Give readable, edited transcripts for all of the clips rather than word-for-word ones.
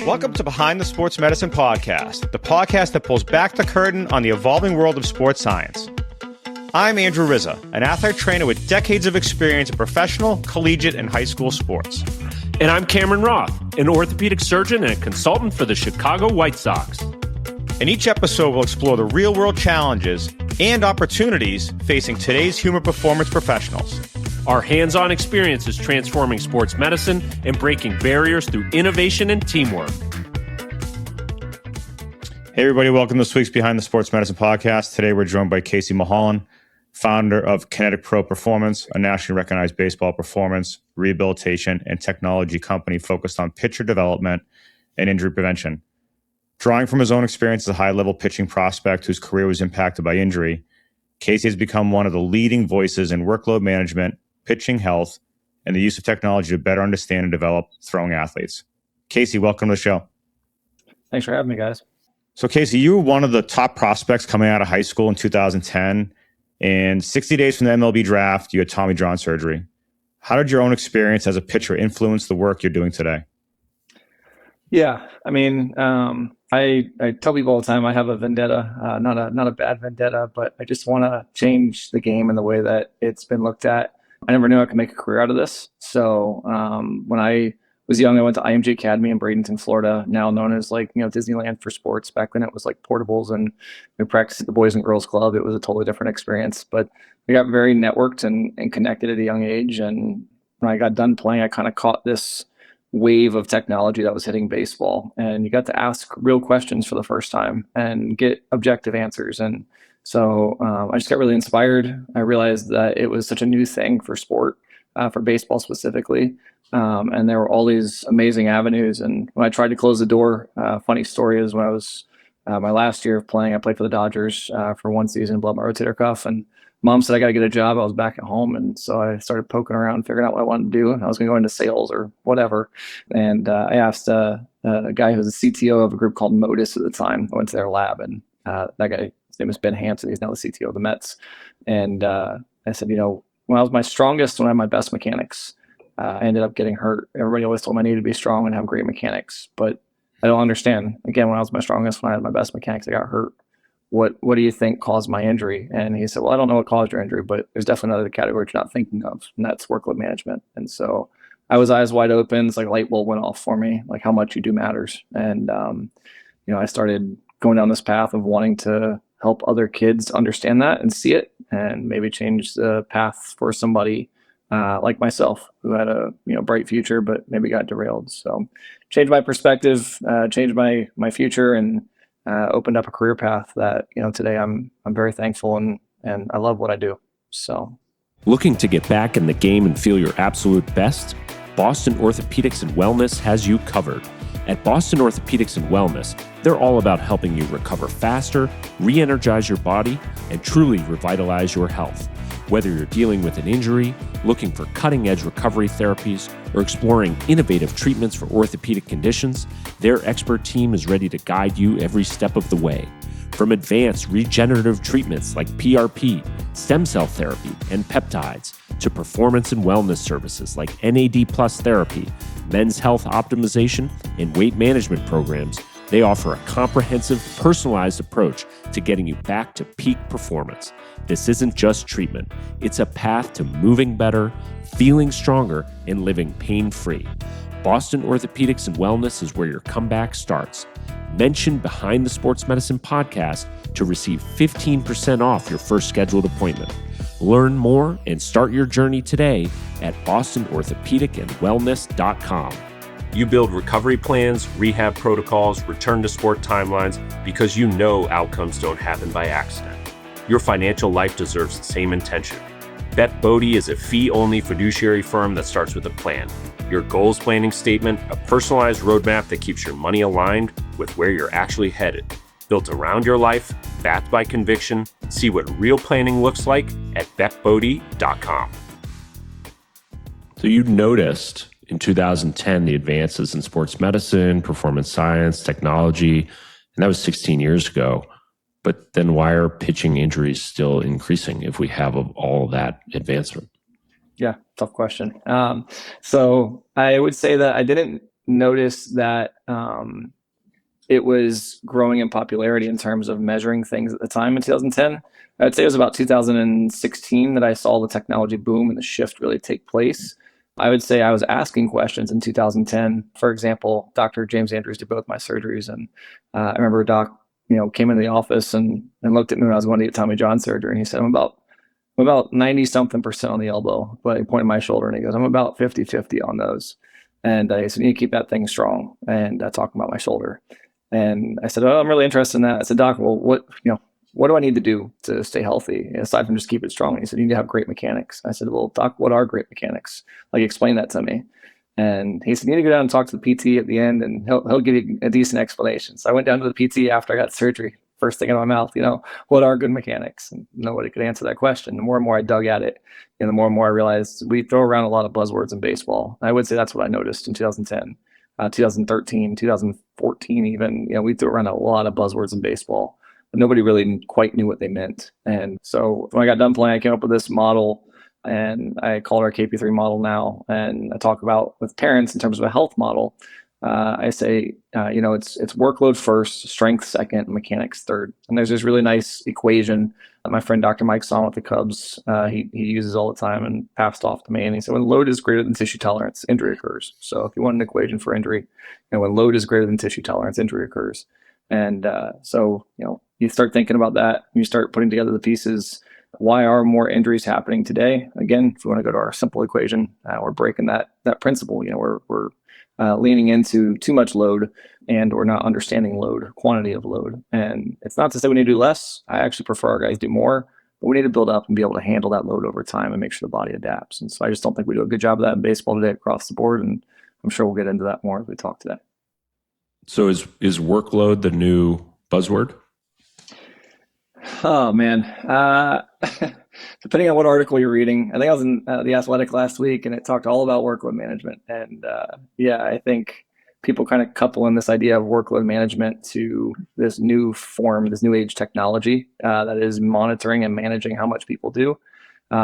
Welcome to Behind the Sports Medicine Podcast, the podcast that pulls back the curtain on the evolving world of sports science. I'm Andrew Rizza, an athlete trainer with decades of experience in professional, collegiate, and high school sports. And I'm Cameron Roth, an orthopedic surgeon and a consultant for the Chicago White Sox. In each episode, we'll explore the real-world challenges and opportunities facing today's human performance professionals. Our hands-on experience is transforming sports medicine and breaking barriers through innovation and teamwork. Hey, everybody. Welcome to this week's Behind the Sports Medicine Podcast. Today, we're joined by Casey Mulholland, founder of Kinetic Pro Performance, a nationally recognized baseball performance, rehabilitation, and technology company focused on pitcher development and injury prevention. Drawing from his own experience as a high-level pitching prospect whose career was impacted by injury, Casey has become one of the leading voices in workload management, pitching health, and the use of technology to better understand and develop throwing athletes. Casey, welcome to the show. Thanks for having me, guys. So, Casey, you were one of the top prospects coming out of high school in 2010, and 60 days from the MLB draft, you had Tommy John surgery. How did your own experience as a pitcher influence the work you're doing today? Yeah, I mean, I tell people all the time I have a vendetta, not a bad vendetta, but I just want to change the game in the way that it's been looked at. I never knew I could make a career out of this. So when I was young, I went to IMG Academy in Bradenton, Florida, now known as Disneyland for sports. Back then it was like portables and we practiced at the Boys and Girls Club. It was a totally different experience, but we got very networked and connected at a young age. And when I got done playing, I kind of caught this wave of technology that was hitting baseball, and you got to ask real questions for the first time and get objective answers. And so I just got really inspired. I realized that it was such a new thing for sport, for baseball specifically. And there were all these amazing avenues. And when I tried to close the door, funny story is when I was my last year of playing, I played for the Dodgers for one season, blew up my rotator cuff, and Mom said I got to get a job. I was back at home, and so I started poking around, figuring out what I wanted to do. I was going to go into sales or whatever, and I asked a guy who was the CTO of a group called Modus at the time. I went to their lab, and that guy, his name is Ben Hansen. He's now the CTO of the Mets. And I said, when I was my strongest, when I had my best mechanics, I ended up getting hurt. Everybody always told me I needed to be strong and have great mechanics, but I don't understand. Again, when I was my strongest, when I had my best mechanics, I got hurt. What do you think caused my injury? And he said, well, I don't know what caused your injury, but there's definitely another category you're not thinking of, and that's workload management. And so I was eyes wide open. It's like a light bulb went off for me, like how much you do matters. And, I started going down this path of wanting to help other kids understand that and see it, and maybe change the path for somebody like myself who had a bright future, but maybe got derailed. So changed my perspective, changed my future, and opened up a career path that, today I'm very thankful and I love what I do. So, Looking to get back in the game and feel your absolute best? Boston Orthopedics and Wellness has you covered. At Boston Orthopedics and Wellness, they're all about helping you recover faster, re-energize your body, and truly revitalize your health. Whether you're dealing with an injury, looking for cutting-edge recovery therapies, or exploring innovative treatments for orthopedic conditions, their expert team is ready to guide you every step of the way. From advanced regenerative treatments like PRP, stem cell therapy, and peptides, to performance and wellness services like NAD+ therapy, men's health optimization, and weight management programs, they offer a comprehensive, personalized approach to getting you back to peak performance. This isn't just treatment. It's a path to moving better, feeling stronger, and living pain-free. Boston Orthopedics and Wellness is where your comeback starts. Mention Behind the Sports Medicine Podcast to receive 15% off your first scheduled appointment. Learn more and start your journey today at bostonorthopedicandwellness.com. You build recovery plans, rehab protocols, return to sport timelines because you know outcomes don't happen by accident. Your financial life deserves the same intention. Bode is a fee-only fiduciary firm that starts with a plan. Your goals planning statement, a personalized roadmap that keeps your money aligned with where you're actually headed. Built around your life, backed by conviction. See what real planning looks like at beckbode.com. So you noticed in 2010 the advances in sports medicine, performance science, technology, and that was 16 years ago. But then why are pitching injuries still increasing if we have all of that advancement? Yeah, tough question. So I would say that I didn't noticed that it was growing in popularity in terms of measuring things at the time in 2010. I'd say it was about 2016 that I saw the technology boom and the shift really take place. I would say I was asking questions in 2010. For example, Dr. James Andrews did both my surgeries, and I remember Doc, came into the office and looked at me when I was going to get Tommy John surgery, and he said, I'm about 90 something percent on the elbow, but he pointed my shoulder and he goes, I'm about 50-50 on those. And he said, you need to keep that thing strong. And talking about my shoulder. And I said, oh, I'm really interested in that. I said, Doc, well, what do I need to do to stay healthy aside from just keep it strong? And he said, you need to have great mechanics. I said, well, Doc, what are great mechanics? Like, explain that to me. And he said, you need to go down and talk to the PT at the end, and he'll give you a decent explanation. So I went down to the PT after I got surgery. First thing in my mouth, what are good mechanics? And nobody could answer that question. The more and more I dug at it, the more and more I realized we throw around a lot of buzzwords in baseball. I would say that's what I noticed in 2010, 2013, 2014 even. We threw around a lot of buzzwords in baseball, but nobody really quite knew what they meant. And so when I got done playing, I came up with this model, and I call it our KP3 model now. And I talk about with parents in terms of a health model. I say, it's workload first, strength second, mechanics third. And there's this really nice equation that my friend Dr. Mike Son with the Cubs, he uses all the time and passed off to me. And he said, when load is greater than tissue tolerance, injury occurs. So if you want an equation for injury, when load is greater than tissue tolerance, injury occurs. And so you start thinking about that, and you start putting together the pieces. Why are more injuries happening today? Again, if we want to go to our simple equation, we're breaking that principle. We're leaning into too much load, and we're not understanding load, quantity of load. And it's not to say we need to do less. I actually prefer our guys do more, but we need to build up and be able to handle that load over time and make sure the body adapts. And so I just don't think we do a good job of that in baseball today across the board. And I'm sure we'll get into that more as we talk today. So is workload the new buzzword? Oh, man. Depending on what article you're reading. I think I was in The Athletic last week, and it talked all about workload management. And I think people kind of couple in this idea of workload management to this new form, this new age technology that is monitoring and managing how much people do.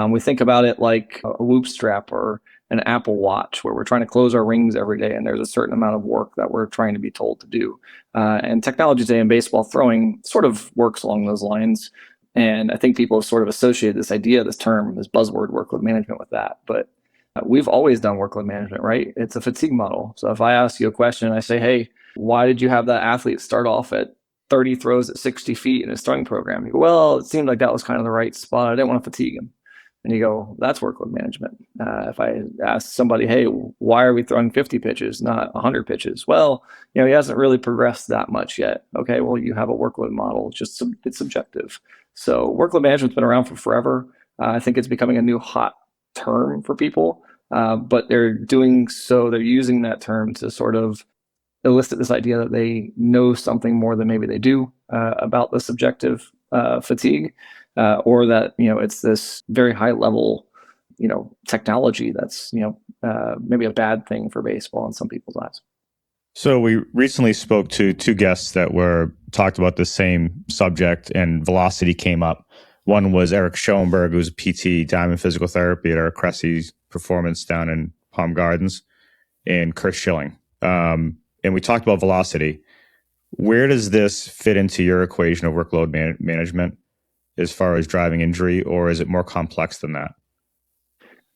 We think about it like a Whoop strap or an Apple Watch, where we're trying to close our rings every day, and there's a certain amount of work that we're trying to be told to do. And technology today in baseball throwing sort of works along those lines. And I think people have sort of associated this idea, this term, this buzzword, workload management, with that. But we've always done workload management, right? It's a fatigue model. So if I ask you a question, I say, hey, why did you have that athlete start off at 30 throws at 60 feet in his throwing program? You go, well, it seemed like that was kind of the right spot. I didn't want to fatigue him. And you go, that's workload management. If I ask somebody, hey, why are we throwing 50 pitches, not 100 pitches? Well, he hasn't really progressed that much yet. Okay, well, you have a workload model. It's subjective. So workload management's been around for forever. I think it's becoming a new hot term for people, but they're using that term to sort of elicit this idea that they know something more than maybe they do about the subjective fatigue. Or that, it's this very high level, technology that's, maybe a bad thing for baseball in some people's eyes. So we recently spoke to two guests that talked about the same subject, and velocity came up. One was Eric Schoenberg, who's a PT, Diamond Physical Therapy at our Cressy Performance down in Palm Gardens, and Kurt Schilling. And we talked about velocity. Where does this fit into your equation of workload management as far as driving injury, or is it more complex than that?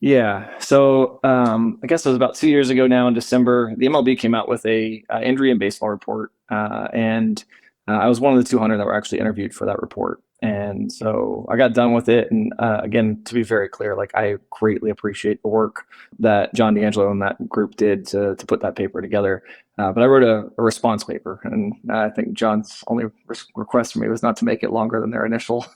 Yeah. So I guess it was about 2 years ago now in December, the MLB came out with a injury in baseball report. And I was one of the 200 that were actually interviewed for that report. And so I got done with it. And again, to be very clear, like, I greatly appreciate the work that John D'Angelo and that group did to put that paper together. But I wrote a response paper, and I think John's only request for me was not to make it longer than their initial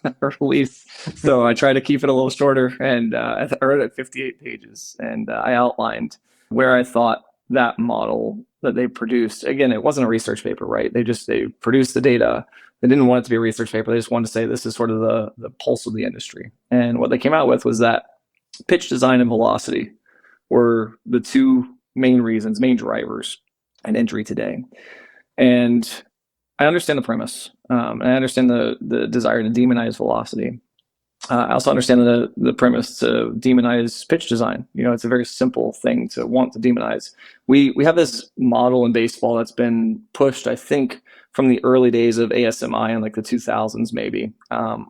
release. So I tried to keep it a little shorter, and I wrote it at 58 pages. And I outlined where I thought that model that they produced, again, it wasn't a research paper, right? They produced the data. They didn't want it to be a research paper. They just wanted to say this is sort of the pulse of the industry. And what they came out with was that pitch design and velocity were the two main drivers in injury today. And I understand the premise. And I understand the desire to demonize velocity. I also understand the premise to demonize pitch design. It's a very simple thing to want to demonize. We have this model in baseball that's been pushed, I think, from the early days of ASMI in like the 2000s, maybe,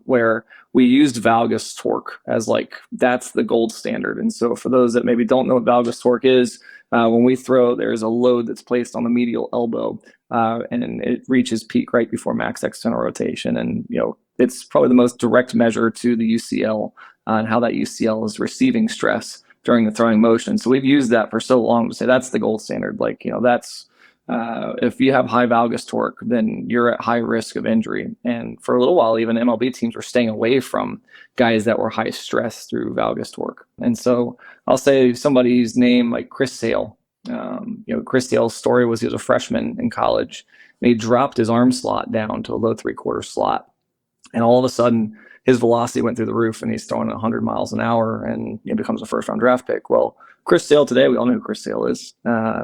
where we used valgus torque as like that's the gold standard. And so, for those that maybe don't know what valgus torque is, when we throw, there's a load that's placed on the medial elbow, and it reaches peak right before max external rotation. And it's probably the most direct measure to the UCL and how that UCL is receiving stress during the throwing motion. So we've used that for so long to say that's the gold standard. Like, that's if you have high valgus torque, then you're at high risk of injury. And for a little while, even MLB teams were staying away from guys that were high stress through valgus torque. And so I'll say somebody's name like Chris Sale. Chris Sale's story was he was a freshman in college, and he dropped his arm slot down to a low 3/4 slot. And all of a sudden, his velocity went through the roof, and he's throwing 100 miles an hour, and becomes a first-round draft pick. Well, Chris Sale today, we all know who Chris Sale is.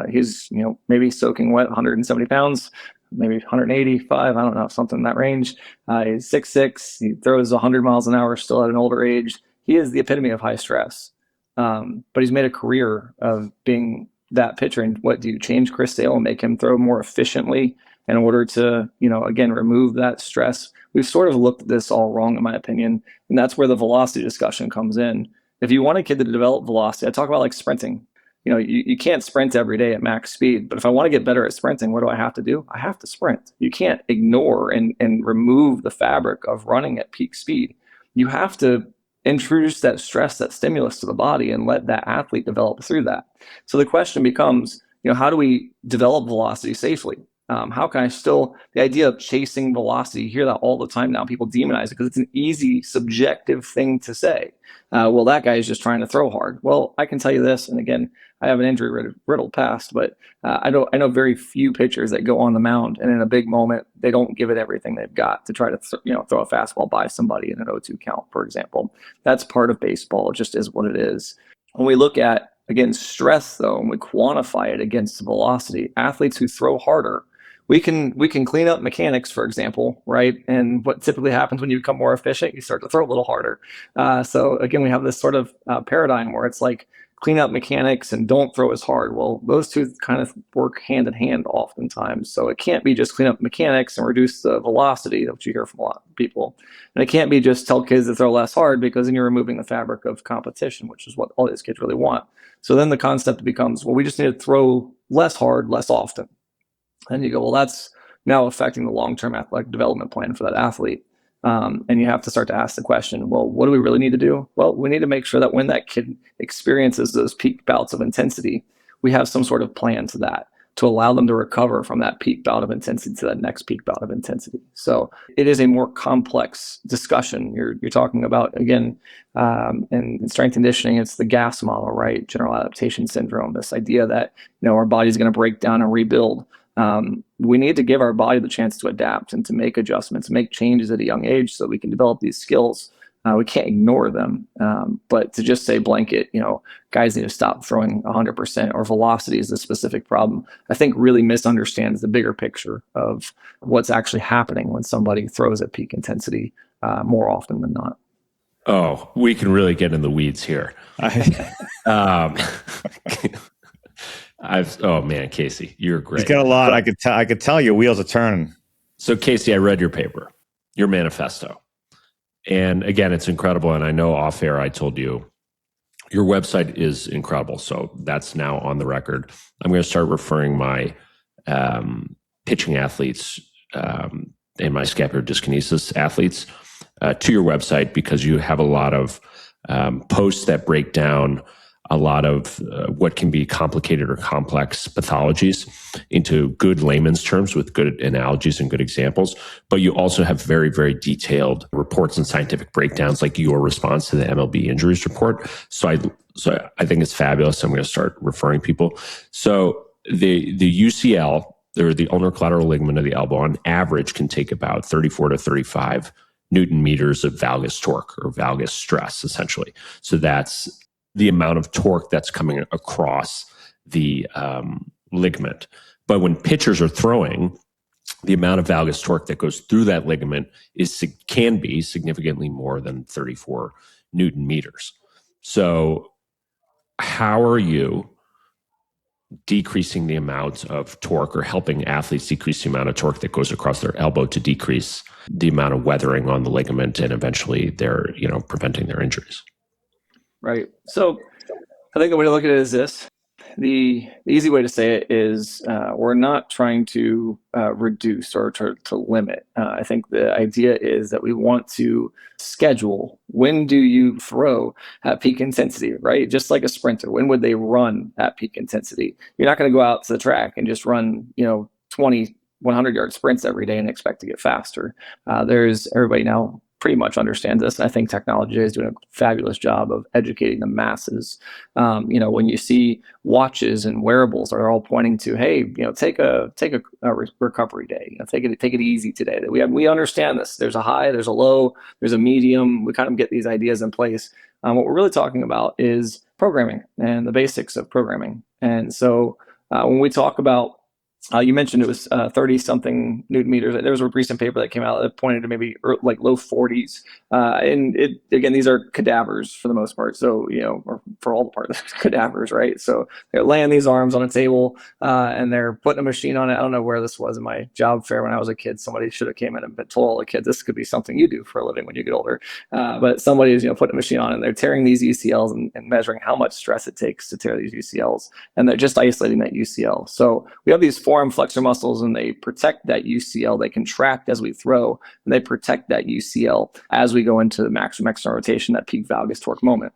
He's maybe soaking wet, 170 pounds, maybe 185, I don't know, something in that range. He's 6'6", he throws 100 miles an hour still at an older age. He is the epitome of high stress. But he's made a career of being that pitcher. And what do you change Chris Sale and make him throw more efficiently in order to, again, remove that stress? We've sort of looked at this all wrong, in my opinion. And that's where the velocity discussion comes in. If you want a kid to develop velocity, I talk about like sprinting. You can't sprint every day at max speed, but if I want to get better at sprinting, what do I have to do? I have to sprint. You can't ignore and remove the fabric of running at peak speed. You have to introduce that stress, that stimulus to the body, and let that athlete develop through that. So the question becomes, how do we develop velocity safely? How can I still, the idea of chasing velocity, you hear that all the time now. People demonize it because it's an easy, subjective thing to say. Well, that guy is just trying to throw hard. Well, I can tell you this, and again, I have an injury riddled past, but I know very few pitchers that go on the mound, and in a big moment, they don't give it everything they've got to try to throw a fastball by somebody in an 0-2 count, for example. That's part of baseball. It just is what it is. When we look at, again, stress, though, and we quantify it against velocity, athletes who throw harder, we can clean up mechanics, for example, right? And what typically happens when you become more efficient, you start to throw a little harder. So again, we have this sort of paradigm where it's like clean up mechanics and don't throw as hard. Well, those two kind of work hand in hand oftentimes. So it can't be just clean up mechanics and reduce the velocity, which you hear from a lot of people. And it can't be just tell kids to throw less hard, because then you're removing the fabric of competition, which is what all these kids really want. So then the concept becomes, well, we just need to throw less hard, less often. And you go, well, that's now affecting the long-term athletic development plan for that athlete. And you have to start to ask the question, well, what do we really need to do? Well, we need to make sure that when that kid experiences those peak bouts of intensity, we have some sort of plan to that, to allow them to recover from that peak bout of intensity to that next peak bout of intensity. So it is a more complex discussion. You're talking about, again, in strength conditioning, it's the GAS model, right? General adaptation syndrome, this idea that, our body's going to break down and rebuild. We need to give our body the chance to adapt and to make adjustments, make changes at a young age so we can develop these skills. We can't ignore them, but to just say blanket, guys need to stop throwing 100% or velocity is a specific problem, I think really misunderstands the bigger picture of what's actually happening when somebody throws at peak intensity more often than not. Oh, we can really get in the weeds here. Oh man, Casey, you're great. He's got a lot. I could tell your wheels are turning. So Casey, I read your paper, your manifesto. And again, it's incredible. And I know off air, I told you your website is incredible. So that's now on the record. I'm going to start referring my pitching athletes and my scapular dyskinesis athletes to your website, because you have a lot of posts that break down a lot of what can be complicated or complex pathologies into good layman's terms with good analogies and good examples. But you also have very, very detailed reports and scientific breakdowns, like your response to the MLB injuries report. So I think it's fabulous. I'm going to start referring people. So the UCL, or the ulnar collateral ligament of the elbow, on average can take about 34 to 35 Newton meters of valgus torque, or valgus stress, essentially. So that's the amount of torque that's coming across the ligament. But when pitchers are throwing, the amount of valgus torque that goes through that ligament can be significantly more than 34 Newton meters. So how are you decreasing the amount of torque, or helping athletes decrease the amount of torque that goes across their elbow to decrease the amount of weathering on the ligament and eventually they're, preventing their injuries? Right. So I think the way to look at it is this. The easy way to say it is we're not trying to reduce or to limit. I think the idea is that we want to schedule, when do you throw at peak intensity, right? Just like a sprinter, when would they run at peak intensity? You're not going to go out to the track and just run, 20, 100-yard sprints every day and expect to get faster. There's everybody now pretty much understands this. I think technology is doing a fabulous job of educating the masses. When you see watches and wearables are all pointing to, hey, take a recovery day. Take it easy today. We understand this. There's a high, there's a low, there's a medium. We kind of get these ideas in place. What we're really talking about is programming and the basics of programming. And so when we talk about you mentioned it was 30-something Newton meters. There was a recent paper that came out that pointed to maybe like low 40s. Again, these are cadavers for the most part. So, or for all the parts, cadavers, right? So they're laying these arms on a table and they're putting a machine on it. I don't know where this was in my job fair when I was a kid. Somebody should have came in and told all the kids, this could be something you do for a living when you get older. But somebody is, putting a machine on it and they're tearing these UCLs and measuring how much stress it takes to tear these UCLs. And they're just isolating that UCL. So we have these forearm flexor muscles and they protect that UCL. They contract as we throw and they protect that UCL as we go into the maximum external rotation, that peak valgus torque moment.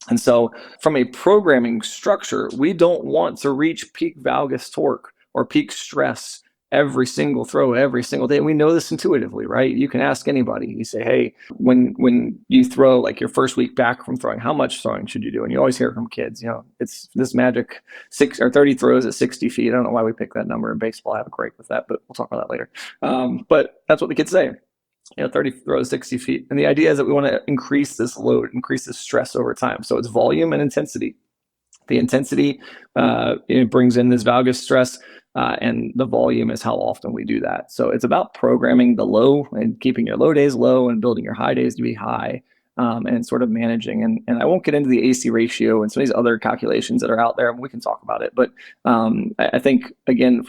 And so from a programming structure, we don't want to reach peak valgus torque or peak stress every single throw, every single day. And we know this intuitively, right? You can ask anybody. You say, hey, when you throw like your first week back from throwing, how much throwing should you do? And you always hear from kids, it's this magic 6 or 30 throws at 60 feet. I don't know why we picked that number in baseball. I have a gripe with that, but we'll talk about that later. But that's what the kids say. 30 throws, 60 feet. And the idea is that we want to increase this load, increase this stress over time. So it's volume and intensity. The intensity it brings in this valgus stress, and the volume is how often we do that. So it's about programming the low and keeping your low days low and building your high days to be high, and sort of managing. And I won't get into the AC ratio and some of these other calculations that are out there. We can talk about it. But I think, again,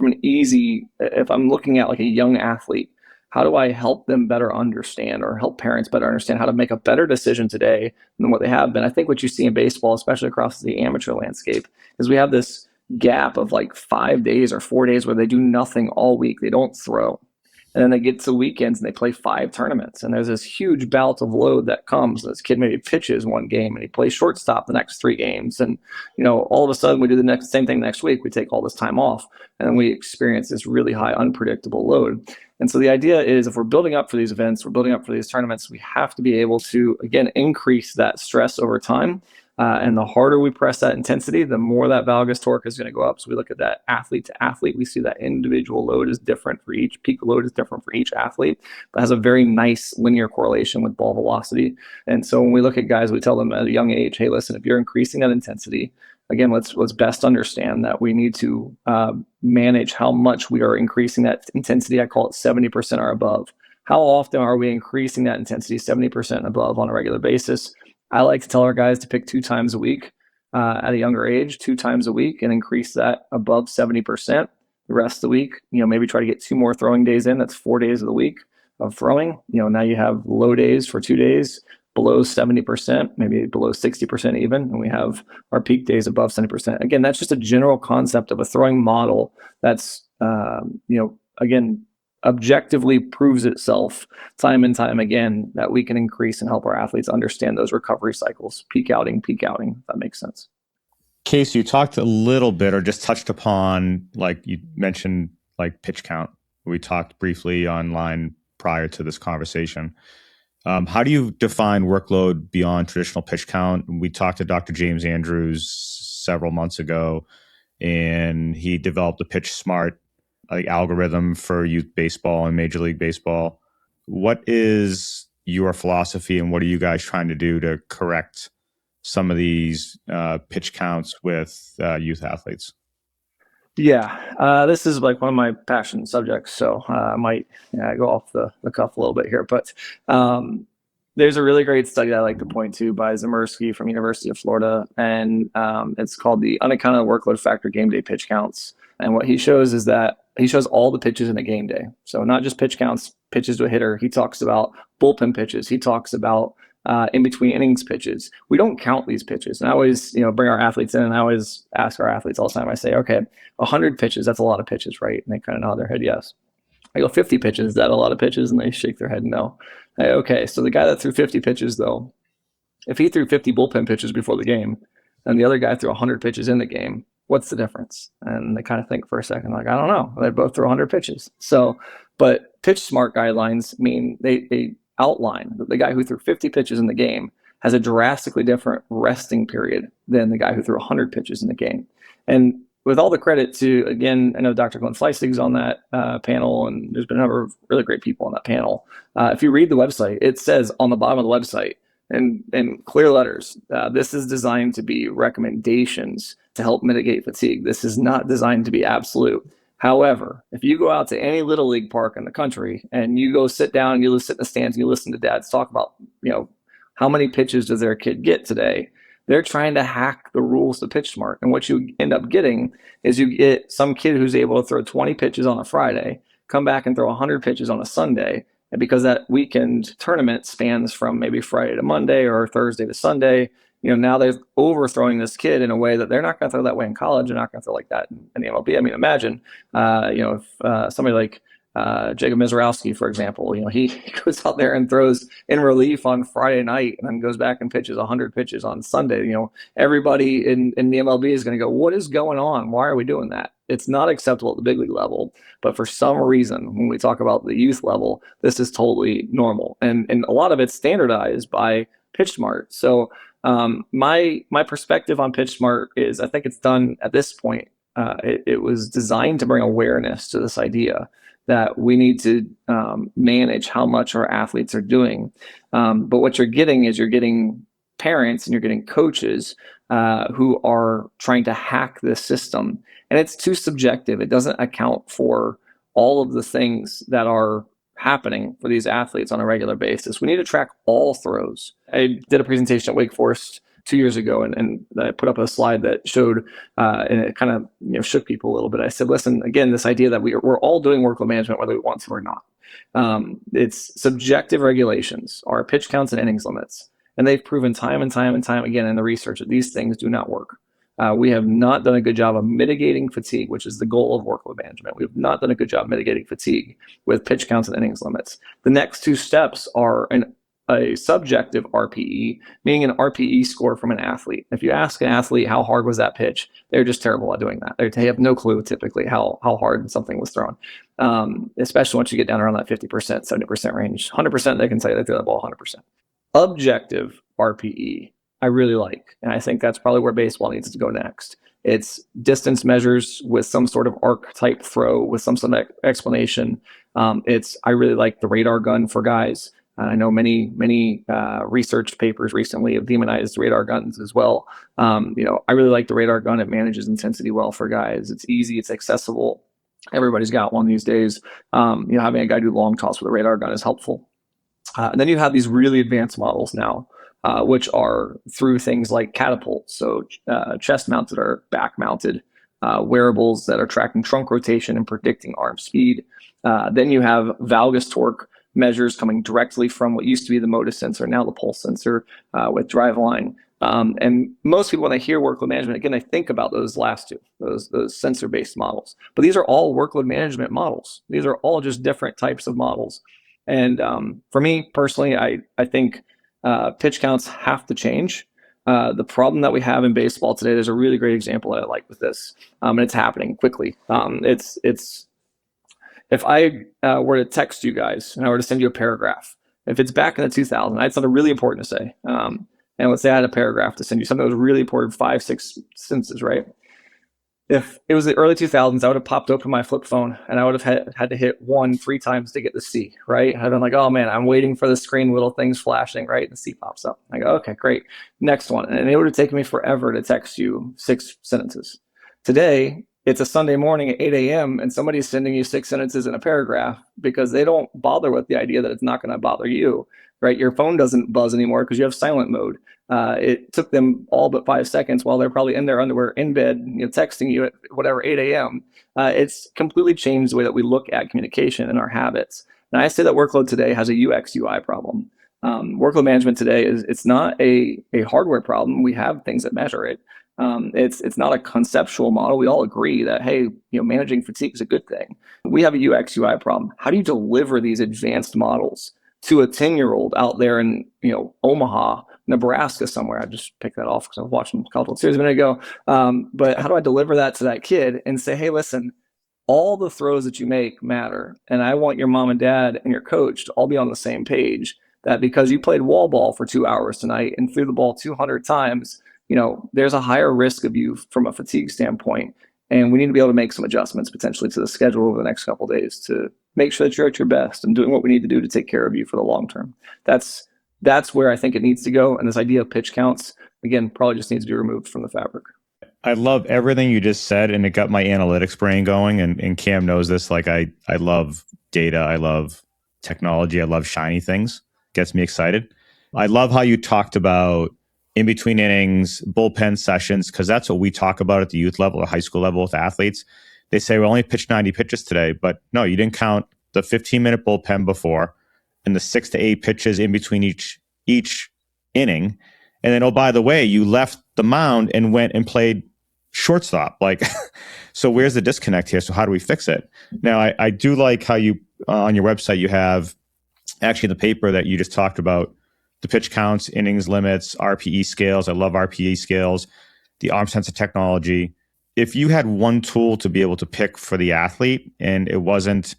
if I'm looking at like a young athlete, how do I help them better understand, or help parents better understand how to make a better decision today than what they have been? I think what you see in baseball, especially across the amateur landscape, is we have this gap of like 5 days or 4 days where they do nothing all week. They don't throw. And then they get to weekends and they play 5 tournaments. And there's this huge bout of load that comes. This kid maybe pitches one game and he plays shortstop the next 3 games. And, all of a sudden we do the same thing next week. We take all this time off and then we experience this really high, unpredictable load. And so the idea is, if we're building up for these events, we're building up for these tournaments, we have to be able to, again, increase that stress over time. And the harder we press that intensity, the more that valgus torque is going to go up. So we look at that athlete to athlete. We see that individual load is different for each. Peak load is different for each athlete. That has a very nice linear correlation with ball velocity. And so when we look at guys, we tell them at a young age, hey, listen, if you're increasing that intensity, again, let's best understand that we need to manage how much we are increasing that intensity. I call it 70% or above. How often are we increasing that intensity 70% and above on a regular basis? I like to tell our guys to pick 2 times a week at a younger age, 2 times a week, and increase that above 70%. The rest of the week, maybe try to get 2 more throwing days in. That's 4 days of the week of throwing. Now you have low days for 2 days, below 70%, maybe below 60% even, and we have our peak days above 70%. Again, that's just a general concept of a throwing model that's, again, objectively proves itself time and time again that we can increase and help our athletes understand those recovery cycles, peak outing, if that makes sense. Casey, you talked a little bit or just touched upon, like you mentioned, like pitch count. We talked briefly online prior to this conversation. How do you define workload beyond traditional pitch count? We talked to Dr. James Andrews several months ago, and he developed a pitch smart algorithm for youth baseball and Major League Baseball. What is your philosophy, and what are you guys trying to do to correct some of these pitch counts with youth athletes? Yeah, this is like one of my passion subjects, so I might go off the cuff a little bit here. But there's a really great study that I like to point to by Zemersky from University of Florida, and it's called the Unaccounted Workload Factor Game Day Pitch Counts. And what he shows is that he shows all the pitches in a game day. So not just pitch counts, pitches to a hitter. He talks about bullpen pitches. He talks about in between innings pitches. We don't count these pitches. And I always, bring our athletes in, and I always ask our athletes all the time. I say, okay, 100 pitches, that's a lot of pitches, right? And they kind of nod their head yes. I go, 50 pitches, is that a lot of pitches? And they shake their head no. Okay, so the guy that threw 50 pitches, though, if he threw 50 bullpen pitches before the game and the other guy threw 100 pitches in the game, what's the difference? And they kind of think for a second, like, I don't know. They both throw 100 pitches. So, but pitch smart guidelines mean they outline that the guy who threw 50 pitches in the game has a drastically different resting period than the guy who threw 100 pitches in the game. And with all the credit to, again, I know Dr. Glenn Fleisig's on that panel, and there's been a number of really great people on that panel. If you read the website, it says on the bottom of the website in clear letters, this is designed to be recommendations to help mitigate fatigue. This is not designed to be absolute. However, if you go out to any little league park in the country and you go sit down and you sit in the stands and you listen to dads talk about, how many pitches does their kid get today? They're trying to hack the rules to pitch smart. And what you end up getting is you get some kid who's able to throw 20 pitches on a Friday, come back and throw 100 pitches on a Sunday. And because that weekend tournament spans from maybe Friday to Monday or Thursday to Sunday, now they're overthrowing this kid in a way that they're not going to throw that way in college. They're not going to throw like that in the MLB. I mean, imagine, if somebody like Jacob Mizorowski, for example, he goes out there and throws in relief on Friday night and then goes back and pitches 100 pitches on Sunday. Everybody in the MLB is going to go, what is going on? Why are we doing that? It's not acceptable at the big league level, but for some reason, when we talk about the youth level, this is totally normal. And a lot of it's standardized by PitchSmart. So my perspective on PitchSmart is I think it's done at this point. It was designed to bring awareness to this idea that we need to manage how much our athletes are doing. But what you're getting is you're getting parents and you're getting coaches who are trying to hack this system. And it's too subjective. It doesn't account for all of the things that are happening for these athletes on a regular basis. We need to track all throws. I did a presentation at Wake Forest 2 years ago, and I put up a slide that showed, and it kind of shook people a little bit. I said, listen, again, this idea that we're all doing workload management whether we want to or not. It's subjective regulations, our pitch counts and innings limits, and they've proven time and time and time again in the research that these things do not work. We have not done a good job of mitigating fatigue, which is the goal of workload management. We have not done a good job mitigating fatigue with pitch counts and innings limits. The next two steps are a subjective RPE, meaning an RPE score from an athlete. If you ask an athlete how hard was that pitch, they're just terrible at doing that. They have no clue typically how hard something was thrown, especially once you get down around that 50%, 70% range. 100%, they can tell you they threw that ball 100%. Objective RPE, I really like, and I think that's probably where baseball needs to go next. It's distance measures with some sort of arc type throw with some sort of explanation. I really like the radar gun for guys. I know many research papers recently have demonized radar guns as well. I really like the radar gun. It manages intensity well for guys. It's easy. It's accessible. Everybody's got one these days. Having a guy do long toss with a radar gun is helpful. And then you have these really advanced models now, which are through things like catapults, so chest mounted or back mounted wearables that are tracking trunk rotation and predicting arm speed. Then you have Valgus torque measures coming directly from what used to be the MODIS sensor, now the pulse sensor with driveline. And most people, when they hear workload management, again, they think about those last two, those sensor-based models. But these are all workload management models. These are all just different types of models. And for me personally, I think pitch counts have to change. The problem that we have in baseball today, there's a really great example that I like with this, and it's happening quickly. If I were to text you guys and I were to send you a paragraph, if it's back in the 2000s, I had something really important to say. And let's say I had a paragraph to send you, something that was really important, 5-6 sentences, right? If it was the early 2000s, I would have popped open my flip phone and I would have had to hit 1 3 times to get the C, right? I'd been like, oh man, I'm waiting for the screen, little things flashing, right? And the C pops up. I go, okay, great. Next one. And it would have taken me forever to text you 6 sentences. Today, it's a Sunday morning at 8 a.m. and somebody's sending you 6 sentences in a paragraph because they don't bother with the idea that it's not going to bother you, right? Your phone doesn't buzz anymore because you have silent mode. It took them all but 5 seconds while they're probably in their underwear in bed, texting you at whatever 8 a.m. It's completely changed the way that we look at communication and our habits. And I say that workload today has a UX UI problem. Workload management today it's not a hardware problem. We have things that measure it. It's not a conceptual model. We all agree that, hey, managing fatigue is a good thing. We have a UX UI problem. How do you deliver these advanced models to a 10-year-old out there in Omaha, Nebraska somewhere? I just picked that off because I was watching College World Series a minute ago. But how do I deliver that to that kid and say, hey, listen, all the throws that you make matter, and I want your mom and dad and your coach to all be on the same page, that because you played wall ball for 2 hours tonight and threw the ball 200 times, there's a higher risk of you from a fatigue standpoint. And we need to be able to make some adjustments potentially to the schedule over the next couple of days to make sure that you're at your best and doing what we need to do to take care of you for the long term. That's where I think it needs to go. And this idea of pitch counts, again, probably just needs to be removed from the fabric. I love everything you just said, and it got my analytics brain going. And Cam knows this. Like I love data. I love technology. I love shiny things. Gets me excited. I love how you talked about in between innings, bullpen sessions, because that's what we talk about at the youth level or high school level with athletes. They say we only pitched 90 pitches today, but no, you didn't count the 15-minute bullpen before and the 6 to 8 pitches in between each inning. And then, oh, by the way, you left the mound and went and played shortstop. Like, so where's the disconnect here? So how do we fix it? Now, I do like how you, on your website, you have actually the paper that you just talked about, the pitch counts, innings limits, RPE scales. I love RPE scales, the arm sensor technology. If you had one tool to be able to pick for the athlete and it wasn't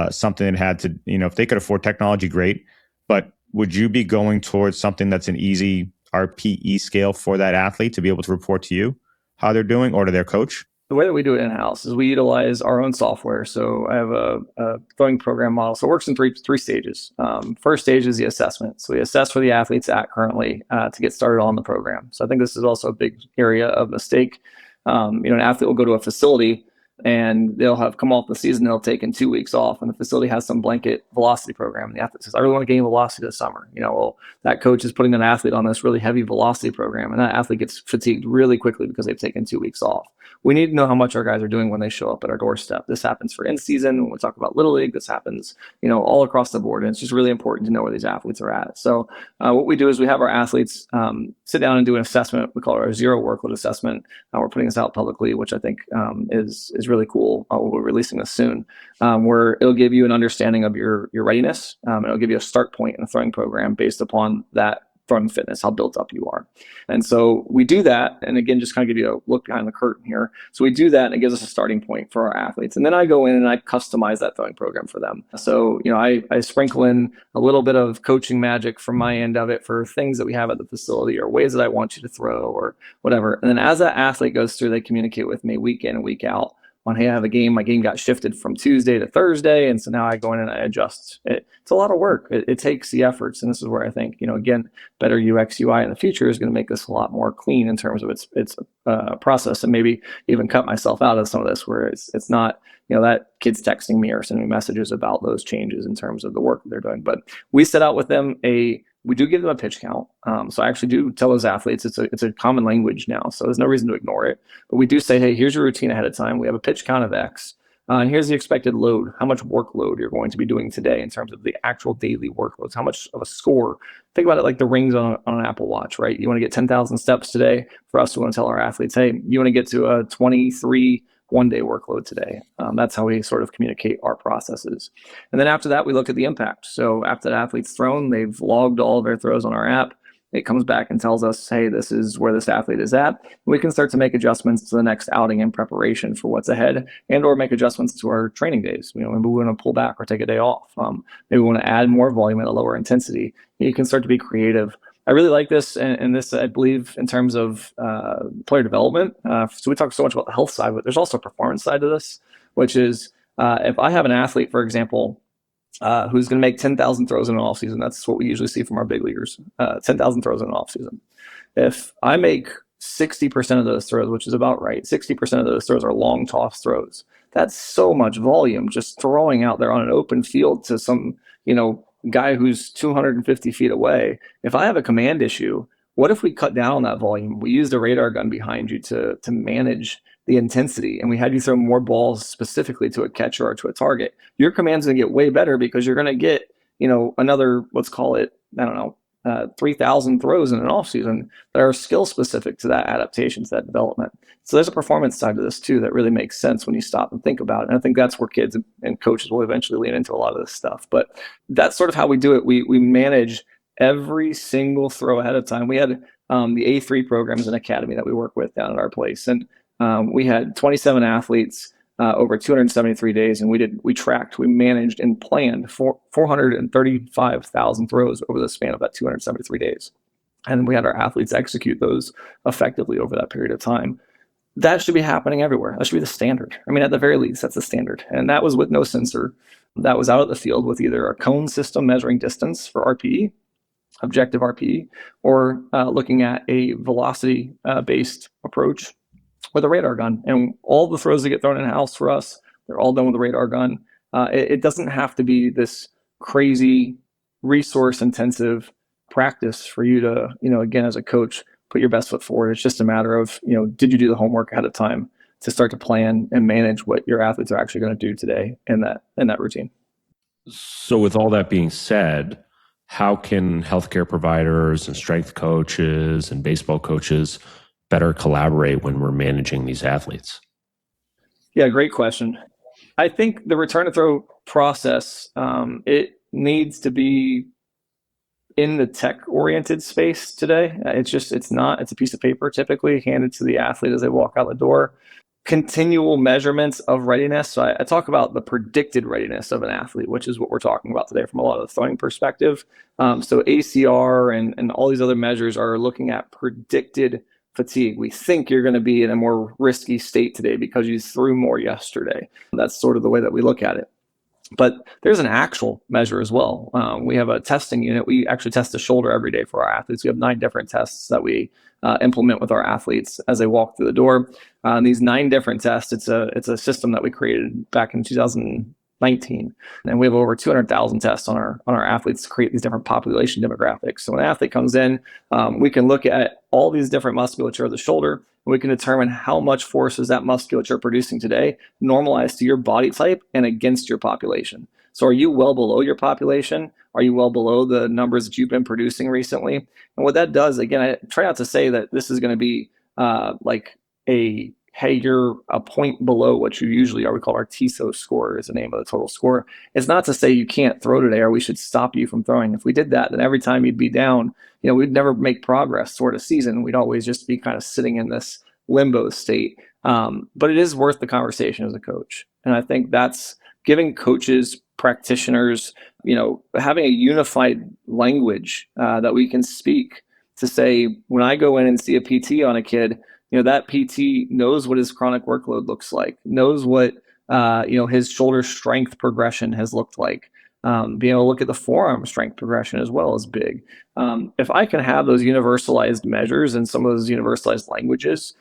something that had to, if they could afford technology, great. But would you be going towards something that's an easy RPE scale for that athlete to be able to report to you how they're doing or to their coach? The way that we do it in-house is we utilize our own software. So I have a throwing program model. So it works in three stages. First stage is the assessment. So we assess where the athlete's at currently to get started on the program. So I think this is also a big area of mistake. An athlete will go to a facility and they'll have come off the season, they'll taken 2 weeks off, and the facility has some blanket velocity program. And the athlete says, I really want to gain velocity this summer. Well, that coach is putting an athlete on this really heavy velocity program, and that athlete gets fatigued really quickly because they've taken 2 weeks off. We need to know how much our guys are doing when they show up at our doorstep. This happens for in-season. When we talk about Little League, this happens, all across the board. And it's just really important to know where these athletes are at. So what we do is we have our athletes sit down and do an assessment. We call it our zero workload assessment. We're putting this out publicly, which I think is really cool. We're releasing this soon, where it'll give you an understanding of your readiness. It'll give you a start point in the throwing program based upon that throwing fitness, how built up you are. And so we do that. And again, just kind of give you a look behind the curtain here. So we do that and it gives us a starting point for our athletes. And then I go in and I customize that throwing program for them. So, I sprinkle in a little bit of coaching magic from my end of it for things that we have at the facility or ways that I want you to throw or whatever. And then as that athlete goes through, they communicate with me week in and week out on, hey, I have a game. My game got shifted from Tuesday to Thursday. And so now I go in and I adjust it. It's a lot of work. It takes the efforts. And this is where I think, again, better UX UI in the future is going to make this a lot more clean in terms of its process, and maybe even cut myself out of some of this where it's not, that kid's texting me or sending me messages about those changes in terms of the work that they're doing. But we set out with them we do give them a pitch count. So I actually do tell those athletes it's a common language now. So there's no reason to ignore it. But we do say, hey, here's your routine ahead of time. We have a pitch count of X. And here's the expected load, how much workload you're going to be doing today in terms of the actual daily workloads, how much of a score. Think about it like the rings on an Apple Watch, right? You want to get 10,000 steps today. For us, we want to tell our athletes, hey, you want to get to a 23 one-day workload today. That's how we sort of communicate our processes. And then after that, we look at the impact. So after the athlete's thrown, they've logged all of their throws on our app. It comes back and tells us, hey, this is where this athlete is at. We can start to make adjustments to the next outing in preparation for what's ahead, and or make adjustments to our training days. Maybe we want to pull back or take a day off. Maybe we want to add more volume at a lower intensity. You can start to be creative. I really like this, and this, I believe, in terms of player development. So we talk so much about the health side, but there's also a performance side to this, which is if I have an athlete, for example, who's going to make 10,000 throws in an offseason. That's what we usually see from our big leaguers, 10,000 throws in an offseason. If I make 60% of those throws, which is about right, 60% of those throws are long toss throws. That's so much volume just throwing out there on an open field to some, guy who's 250 feet away. If I have a command issue, what if we cut down on that volume? We used a radar gun behind you to manage the intensity, and we had you throw more balls specifically to a catcher or to a target. Your command's going to get way better because you're going to get, another, let's call it, 3,000 throws in an offseason that are skill specific to that adaptation, to that development. So there's a performance side to this too that really makes sense when you stop and think about it. And I think that's where kids and coaches will eventually lean into a lot of this stuff. But that's sort of how we do it. We manage every single throw ahead of time. We had the A3 program as an academy that we work with down at our place. And we had 27 athletes over 273 days, and we tracked, we managed and planned for 435,000 throws over the span of that 273 days. And we had our athletes execute those effectively over that period of time. That should be happening everywhere. That should be the standard. I mean, at the very least, that's the standard. And that was with no sensor. That was out of the field with either a cone system measuring distance for RPE, objective RPE, or looking at a velocity based approach with a radar gun. And all the throws that get thrown in-house for us, they're all done with a radar gun. It doesn't have to be this crazy resource-intensive practice for you to, again, as a coach, put your best foot forward. It's just a matter of, did you do the homework ahead of time to start to plan and manage what your athletes are actually going to do today in that routine? So with all that being said, how can healthcare providers and strength coaches and baseball coaches better collaborate when we're managing these athletes? Yeah, great question. I think the return to throw process, it needs to be in the tech-oriented space today. It's a piece of paper typically handed to the athlete as they walk out the door. Continual measurements of readiness. So I talk about the predicted readiness of an athlete, which is what we're talking about today from a lot of the throwing perspective. So ACR and all these other measures are looking at predicted fatigue. We think you're going to be in a more risky state today because you threw more yesterday. That's sort of the way that we look at it. But there's an actual measure as well. We have a testing unit. We actually test the shoulder every day for our athletes. We have 9 different tests that we implement with our athletes as they walk through the door. These 9 different tests, it's a system that we created back in 2019, and we have over 200,000 tests on our athletes to create these different population demographics. So when an athlete comes in, we can look at all these different musculature of the shoulder. We can determine how much force is that musculature producing today, normalized to your body type and against your population. So are you well below your population? Are you well below the numbers that you've been producing recently? And what that does, again, I try not to say that this is going to be hey, you're a point below what you usually are. We call our TISO score is the name of the total score. It's not to say you can't throw today or we should stop you from throwing. If we did that, then every time you'd be down, we'd never make progress toward a season. We'd always just be kind of sitting in this limbo state. But it is worth the conversation as a coach. And I think that's giving coaches, practitioners, having a unified language that we can speak to say, when I go in and see a PT on a kid, that PT knows what his chronic workload looks like, knows what, his shoulder strength progression has looked like. Being able to look at the forearm strength progression as well is big. If I can have those universalized measures and some of those universalized languages,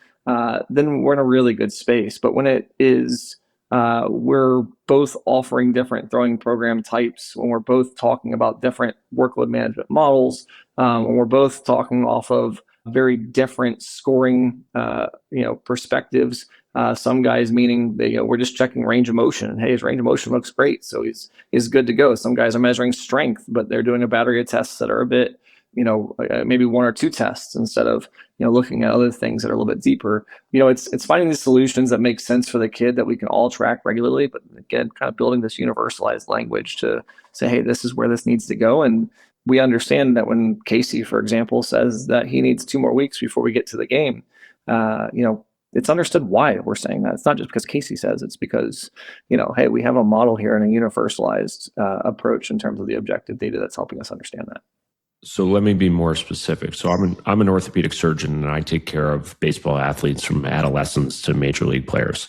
then we're in a really good space. But when it is, we're both offering different throwing program types, when we're both talking about different workload management models, when we're both talking off of very different scoring, perspectives. Some guys meaning we're just checking range of motion, and hey, his range of motion looks great, so he's good to go. Some guys are measuring strength, but they're doing a battery of tests that are a bit, maybe 1 or 2 tests instead of looking at other things that are a little bit deeper. It's finding these solutions that make sense for the kid that we can all track regularly, but again, kind of building this universalized language to say, hey, this is where this needs to go. And we understand that when Casey, for example, says that he needs 2 more weeks before we get to the game, it's understood why we're saying that. It's not just because Casey says, it's because, hey, we have a model here and a universalized approach in terms of the objective data that's helping us understand that. So let me be more specific. So I'm an orthopedic surgeon, and I take care of baseball athletes from adolescents to major league players.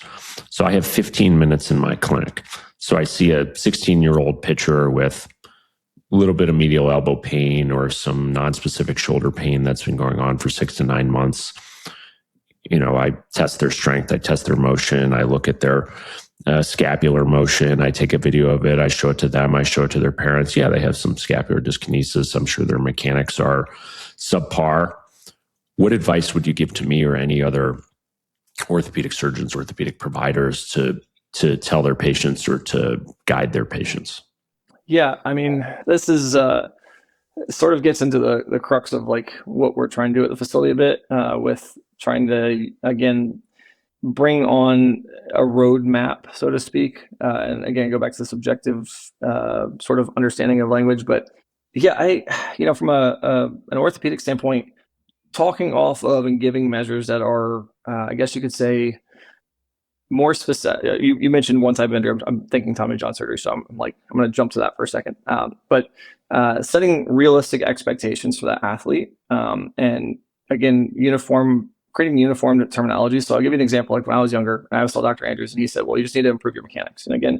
So I have 15 minutes in my clinic. So I see a 16-year-old pitcher with a little bit of medial elbow pain or some non-specific shoulder pain that's been going on for 6 to 9 months. I test their strength, I test their motion, I look at their scapular motion, I take a video of it, I show it to them, I show it to their parents. Yeah, they have some scapular dyskinesis. I'm sure their mechanics are subpar. What advice would you give to me or any other orthopedic surgeons, orthopedic providers to tell their patients or to guide their patients? Yeah, I mean, this is sort of gets into the crux of like what we're trying to do at the facility a bit, with trying to, again, bring on a roadmap, so to speak, and again, go back to the subjective sort of understanding of language. But yeah, from an orthopedic standpoint, talking off of and giving measures that are, I guess you could say, more specific. You mentioned one type of injury. I'm thinking Tommy John surgery, so I'm going to jump to that for a second. But setting realistic expectations for that athlete, and again, creating uniform terminology. So I'll give you an example. Like when I was younger, I saw Dr. Andrews, and he said, "Well, you just need to improve your mechanics." And again,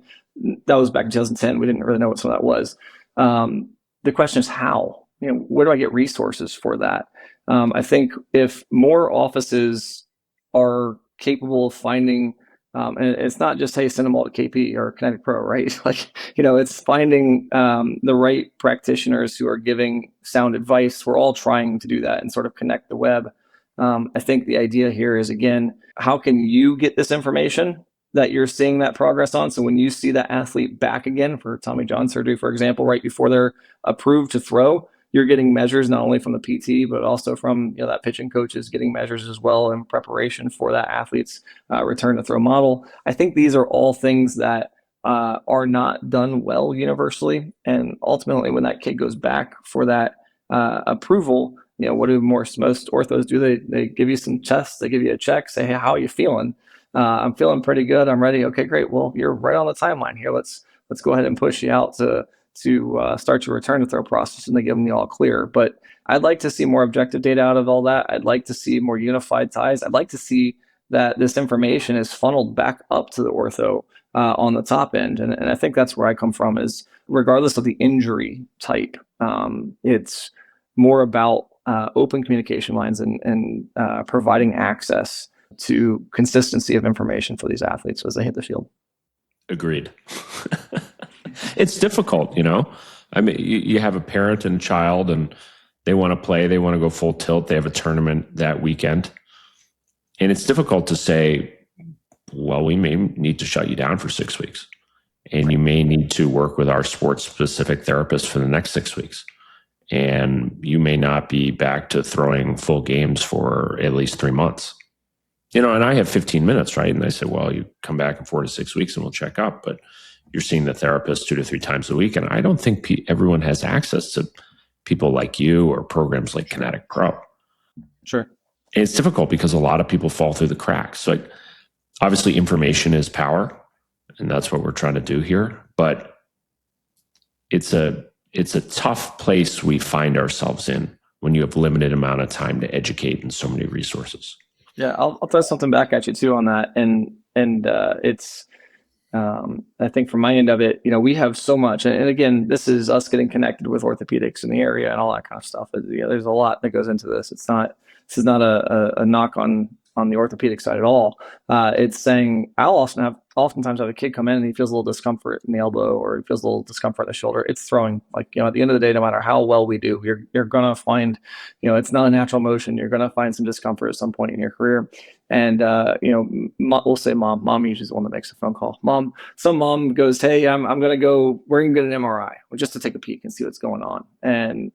that was back in 2010. We didn't really know what some of that was. The question is how. Where do I get resources for that? I think if more offices are capable of finding, and it's not just, hey, send them all to KP or Kinetic Pro, right? It's finding the right practitioners who are giving sound advice. We're all trying to do that and sort of connect the web. I think the idea here is, again, how can you get this information that you're seeing that progress on? So when you see that athlete back again for Tommy John surgery, for example, right before they're approved to throw, you're getting measures not only from the PT, but also from that pitching coach is getting measures as well in preparation for that athlete's return to throw model. I think these are all things that are not done well universally. And ultimately, when that kid goes back for that approval, what do most orthos do? They give you some tests, they give you a check, say, hey, how are you feeling? I'm feeling pretty good. I'm ready. Okay, great. Well, you're right on the timeline here. Let's go ahead and push you out to start your return to throw process, and they give them the all clear. But I'd like to see more objective data out of all that. I'd like to see more unified ties. I'd like to see that this information is funneled back up to the ortho on the top end. And I think that's where I come from, is regardless of the injury type, it's more about open communication lines and providing access to consistency of information for these athletes as they hit the field. Agreed. It's difficult, I mean, you have a parent and child and they want to play, they want to go full tilt. They have a tournament that weekend. And it's difficult to say, well, we may need to shut you down for 6 weeks. And you may need to work with our sports specific therapist for the next 6 weeks. And you may not be back to throwing full games for at least 3 months. And I have 15 minutes, right? And I say, well, you come back in 4 to 6 weeks and we'll check up. But you're seeing the therapist 2 to 3 times a week. And I don't think everyone has access to people like you or programs like Kinetic Pro. Sure. And it's difficult because a lot of people fall through the cracks. So obviously information is power, and that's what we're trying to do here. But it's a tough place we find ourselves in when you have limited amount of time to educate and so many resources. Yeah, I'll throw something back at you too on that. And it's, I think from my end of it, we have so much, and again, this is us getting connected with orthopedics in the area and all that kind of stuff. There's a lot that goes into this. This is not a knock on the orthopedic side at all. It's saying I'll oftentimes have a kid come in and he feels a little discomfort in the elbow or he feels a little discomfort in the shoulder. It's throwing. At the end of the day, no matter how well we do, you're gonna find, it's not a natural motion. You're gonna find some discomfort at some point in your career. And we'll say mom usually is the one that makes a phone call. Some mom goes, hey, we're gonna get an MRI just to take a peek and see what's going on. And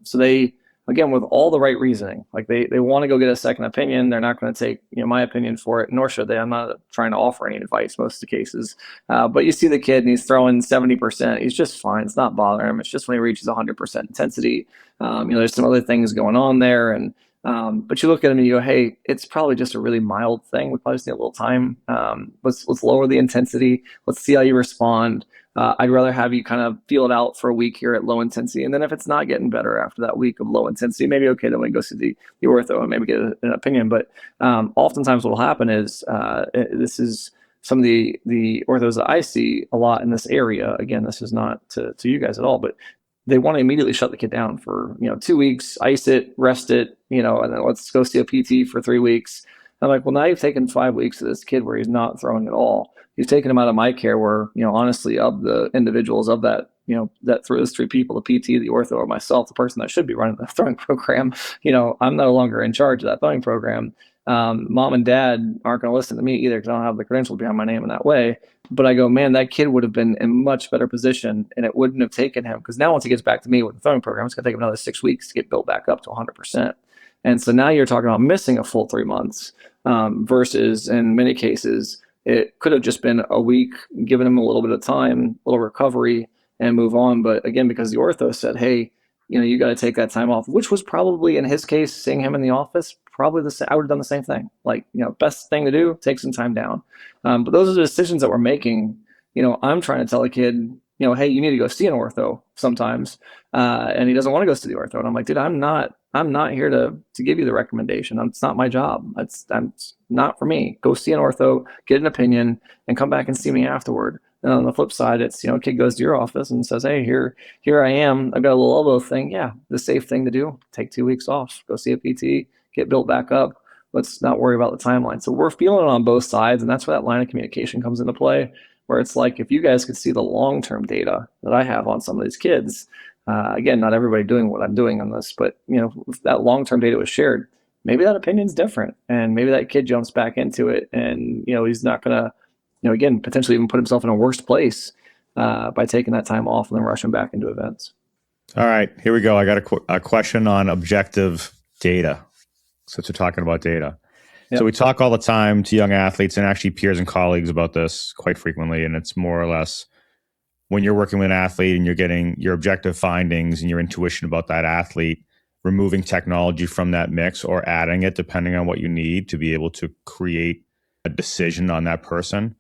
so they, again, with all the right reasoning, like they want to go get a second opinion. They're not going to take my opinion for it, nor should they. I'm not trying to offer any advice most of the cases. But you see the kid and he's throwing 70%. He's just fine. It's not bothering him. It's just when he reaches 100% intensity. There's some other things going on there. And but you look at him and you go, hey, it's probably just a really mild thing. We probably just need a little time. Let's lower the intensity. Let's see how you respond. I'd rather have you kind of feel it out for a week here at low intensity. And then if it's not getting better after that week of low intensity, maybe, okay, then we go see the ortho and maybe get an opinion. But oftentimes what will happen is this is some of the orthos that I see a lot in this area. Again, this is not to you guys at all, but they want to immediately shut the kid down for 2 weeks, ice it, rest it, and then let's go see a PT for 3 weeks. I'm like, well, now you've taken 5 weeks of this kid where he's not throwing at all. You've taken him out of my care where, honestly, of the individuals of that, that through those three people, the PT, the ortho, or myself, the person that should be running the throwing program, I'm no longer in charge of that throwing program. Mom and dad aren't going to listen to me either because I don't have the credentials behind my name in that way. But I go, man, that kid would have been in much better position and it wouldn't have taken him. Because now once he gets back to me with the throwing program, it's going to take him another 6 weeks to get built back up to 100%. And so now you're talking about missing a full 3 months versus in many cases, it could have just been a week, giving him a little bit of time, a little recovery and move on. But again, because the ortho said, hey, you got to take that time off, which was probably in his case, seeing him in the office, probably I would have done the same thing. Like, best thing to do, take some time down. But those are the decisions that we're making. I'm trying to tell a kid, hey, you need to go see an ortho sometimes. And he doesn't want to go see the ortho. And I'm like, dude, I'm not here to give you the recommendation. It's not my job. It's not for me. Go see an ortho, get an opinion, and come back and see me afterward. And on the flip side, it's, kid goes to your office and says, hey, here I am. I've got a little elbow thing. Yeah, the safe thing to do, take 2 weeks off, go see a PT, get built back up. Let's not worry about the timeline. So we're feeling it on both sides. And that's where that line of communication comes into play, where it's like, if you guys could see the long-term data that I have on some of these kids, again, not everybody doing what I'm doing on this, but if that long-term data was shared, maybe that opinion's different, and maybe that kid jumps back into it, and he's not gonna, again, potentially even put himself in a worse place by taking that time off and then rushing back into events. All right, here we go. I got a question on objective data, since we're talking about data. Yep. So we talk all the time to young athletes and actually peers and colleagues about this quite frequently, and it's more or less, when you're working with an athlete and you're getting your objective findings and your intuition about that athlete, removing technology from that mix or adding it depending on what you need to be able to create a decision on that person.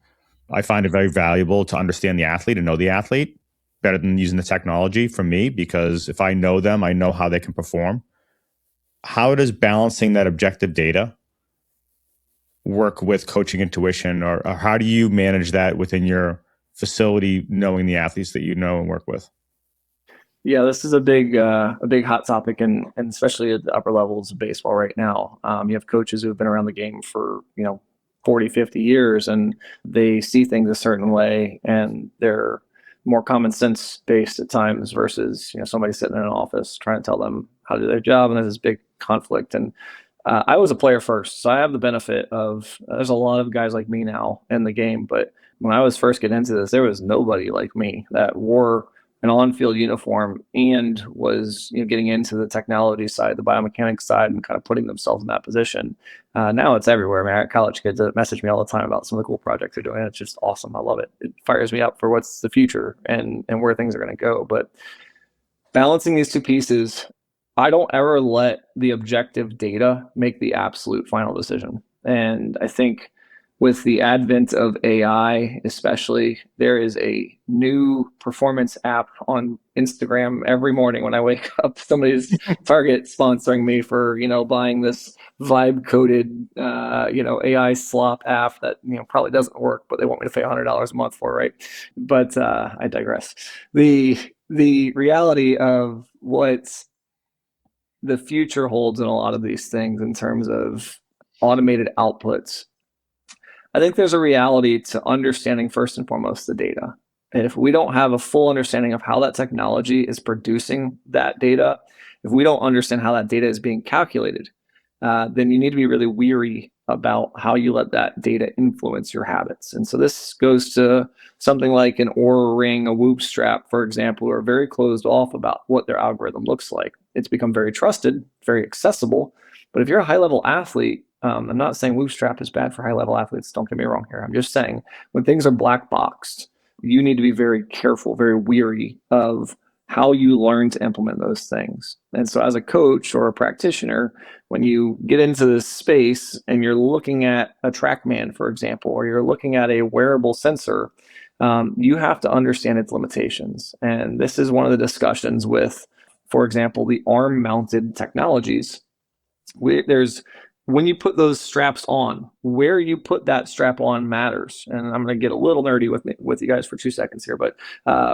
I find it very valuable to understand the athlete and know the athlete better than using the technology for me, because if I know them, I know how they can perform. How does balancing that objective data work with coaching intuition, or how do you manage that within your facility, knowing the athletes that you know and work with? Yeah, this is a big hot topic, and especially at the upper levels of baseball right now. You have coaches who have been around the game for 40, 50 years, and they see things a certain way, and they're more common sense based at times versus somebody sitting in an office trying to tell them how to do their job, and there's this big conflict. And I was a player first, so I have the benefit of there's a lot of guys like me now in the game, but when I was first getting into this, there was nobody like me that wore an on-field uniform and was getting into the technology side, the biomechanics side, and kind of putting themselves in that position. Now it's everywhere. Man, I got college kids that message me all the time about some of the cool projects they're doing. It's just awesome. I love it. It fires me up for what's the future and where things are going to go. But balancing these two pieces, I don't ever let the objective data make the absolute final decision. And I think with the advent of AI, especially, there is a new performance app on Instagram every morning when I wake up. Somebody's Target sponsoring me for, buying this vibe coded, AI slop app that, probably doesn't work, but they want me to pay $100 a month for, right? But I digress. The reality of what the future holds in a lot of these things in terms of automated outputs, I think there's a reality to understanding first and foremost the data. And if we don't have a full understanding of how that technology is producing that data, if we don't understand how that data is being calculated, then you need to be really weary about how you let that data influence your habits. And so this goes to something like an Oura Ring, a Whoop strap, for example, are very closed off about what their algorithm looks like. It's become very trusted, very accessible. But if you're a high-level athlete, I'm not saying Whoop strap is bad for high-level athletes. Don't get me wrong here. I'm just saying when things are black boxed, you need to be very careful, very weary of how you learn to implement those things. And so as a coach or a practitioner, when you get into this space and you're looking at a TrackMan, for example, or you're looking at a wearable sensor, you have to understand its limitations. And this is one of the discussions with, for example, the arm-mounted technologies. When you put those straps on, where you put that strap on matters. And I'm going to get a little nerdy with you guys for 2 seconds here. But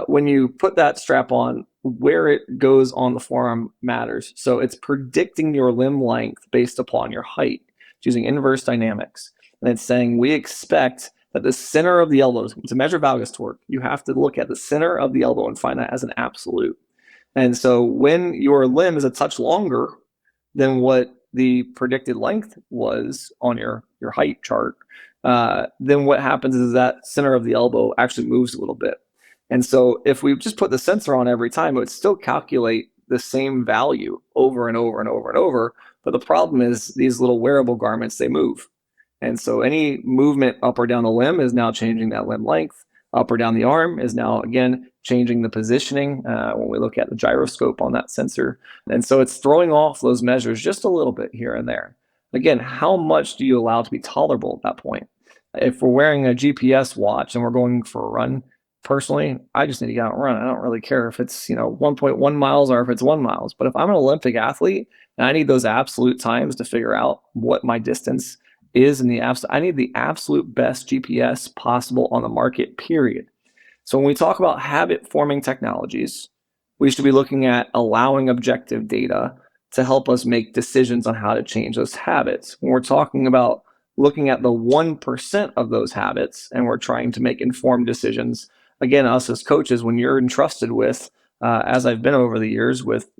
when you put that strap on, where it goes on the forearm matters. So it's predicting your limb length based upon your height. It's using inverse dynamics. And it's saying we expect that the center of the elbow, to measure valgus torque, you have to look at the center of the elbow and find that as an absolute. And so when your limb is a touch longer than what the predicted length was on your height chart, then what happens is that center of the elbow actually moves a little bit. And so if we just put the sensor on every time, it would still calculate the same value over and over and over and over. But the problem is these little wearable garments, they move. And so any movement up or down the limb is now changing that limb length. Up or down the arm is now, again, changing the positioning when we look at the gyroscope on that sensor. And so it's throwing off those measures just a little bit here and there. Again, how much do you allow to be tolerable at that point? If we're wearing a GPS watch and we're going for a run, personally, I just need to get out and run. I don't really care if it's 1.1 miles or if it's 1 miles. But if I'm an Olympic athlete and I need those absolute times to figure out what my distance is in the I need the absolute best GPS possible on the market, period. So when we talk about habit forming technologies, we should be looking at allowing objective data to help us make decisions on how to change those habits. When we're talking about looking at the 1% of those habits and we're trying to make informed decisions, again, us as coaches, when you're entrusted with, as I've been over the years, with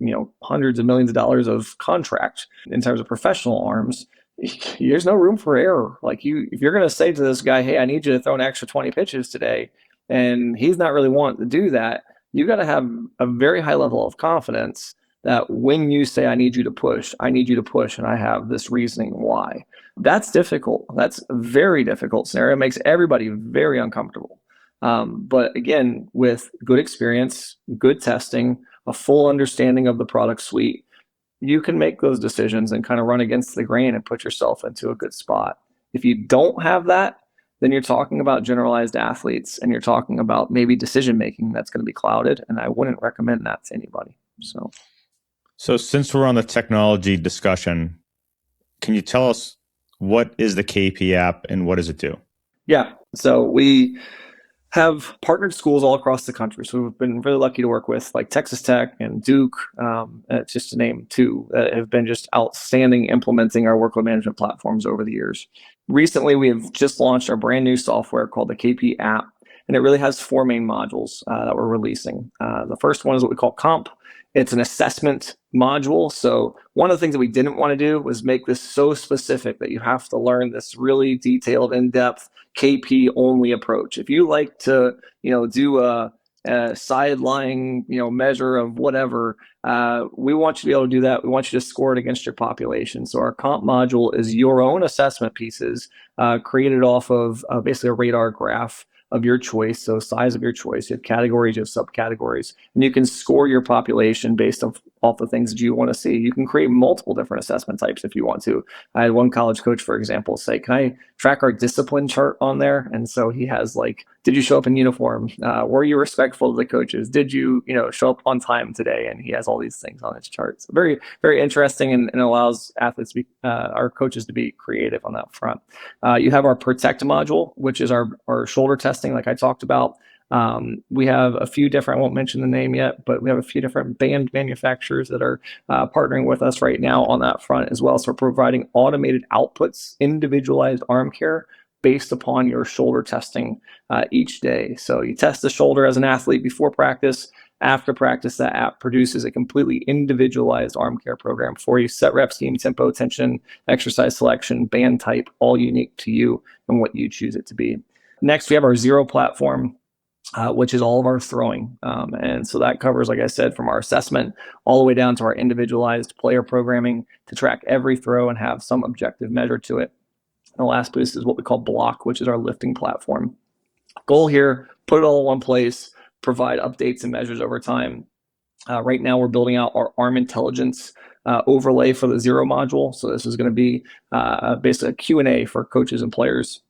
hundreds of millions of dollars of contract in terms of professional arms, there's no room for error. Like if you're going to say to this guy, hey, I need you to throw an extra 20 pitches today, and he's not really wanting to do that, you got to have a very high level of confidence that when you say, I need you to push, and I have this reasoning why. That's difficult. That's a very difficult scenario. It makes everybody very uncomfortable. But again, with good experience, good testing, a full understanding of the product suite, you can make those decisions and kind of run against the grain and put yourself into a good spot. If you don't have that, then you're talking about generalized athletes and you're talking about maybe decision-making that's going to be clouded. And I wouldn't recommend that to anybody. So since we're on the technology discussion, can you tell us what is the KP app and what does it do? Yeah. So we have partnered schools all across the country. So we've been really lucky to work with like Texas Tech and Duke, just to name two, that have been just outstanding implementing our workload management platforms over the years. Recently, we have just launched our brand new software called the KP app, and it really has four main modules that we're releasing. The first one is what we call Comp. It's an assessment module. So one of the things that we didn't want to do was make this so specific that you have to learn this really detailed, in-depth KP only approach. If you like to, do a side-lying, measure of whatever, we want you to be able to do that. We want you to score it against your population. So our comp module is your own assessment pieces created off of basically a radar graph of your choice, so size of your choice. You have categories, you have subcategories, and you can score your population based off the things that you want to see. You can create multiple different assessment types if you want to. I had one college coach, for example, say, can I track our discipline chart on there? And so he has like, did you show up in uniform? Were you respectful to the coaches? Did you, show up on time today? And he has all these things on his chart. So very, very interesting and allows athletes to be, our coaches to be creative on that front. You have our Protect module, which is our shoulder testing, like I talked about. We have a few different, I won't mention the name yet, but we have a few different band manufacturers that are partnering with us right now on that front as well. So we're providing automated outputs, individualized arm care based upon your shoulder testing each day. So you test the shoulder as an athlete before practice. After practice, that app produces a completely individualized arm care program for you. Set rep scheme, tempo, tension, exercise selection, band type, all unique to you and what you choose it to be. Next, we have our Zero platform, which is all of our throwing. And so that covers, like I said, from our assessment all the way down to our individualized player programming to track every throw and have some objective measure to it. And the last piece is what we call Block, which is our lifting platform. Goal here, put it all in one place, provide updates and measures over time. Right now, we're building out our arm intelligence overlay for the Zero module. So this is going to be basically a Q&A for coaches and players,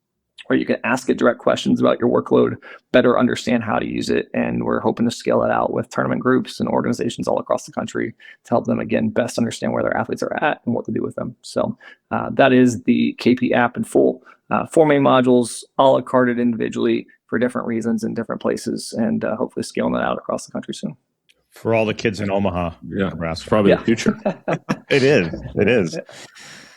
where you can ask it direct questions about your workload, better understand how to use it. And we're hoping to scale it out with tournament groups and organizations all across the country to help them, again, best understand where their athletes are at and what to do with them. So that is the KP app in full. Four main modules, a la carted individually for different reasons in different places, and hopefully scaling that out across the country soon. For all the kids in Omaha. Yeah, Nebraska. Probably the future. It is.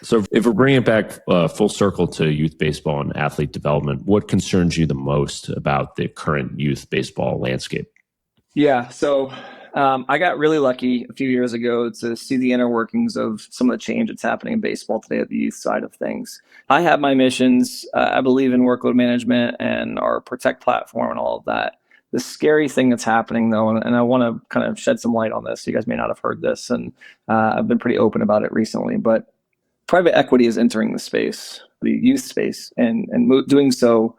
So if we're bringing it back full circle to youth baseball and athlete development, what concerns you the most about the current youth baseball landscape? Yeah, so I got really lucky a few years ago to see the inner workings of some of the change that's happening in baseball today at the youth side of things. I have my missions. I believe in workload management and our Protect platform and all of that. The scary thing that's happening, though, and I want to kind of shed some light on this. You guys may not have heard this, and I've been pretty open about it recently, but private equity is entering the space, the youth space, and doing so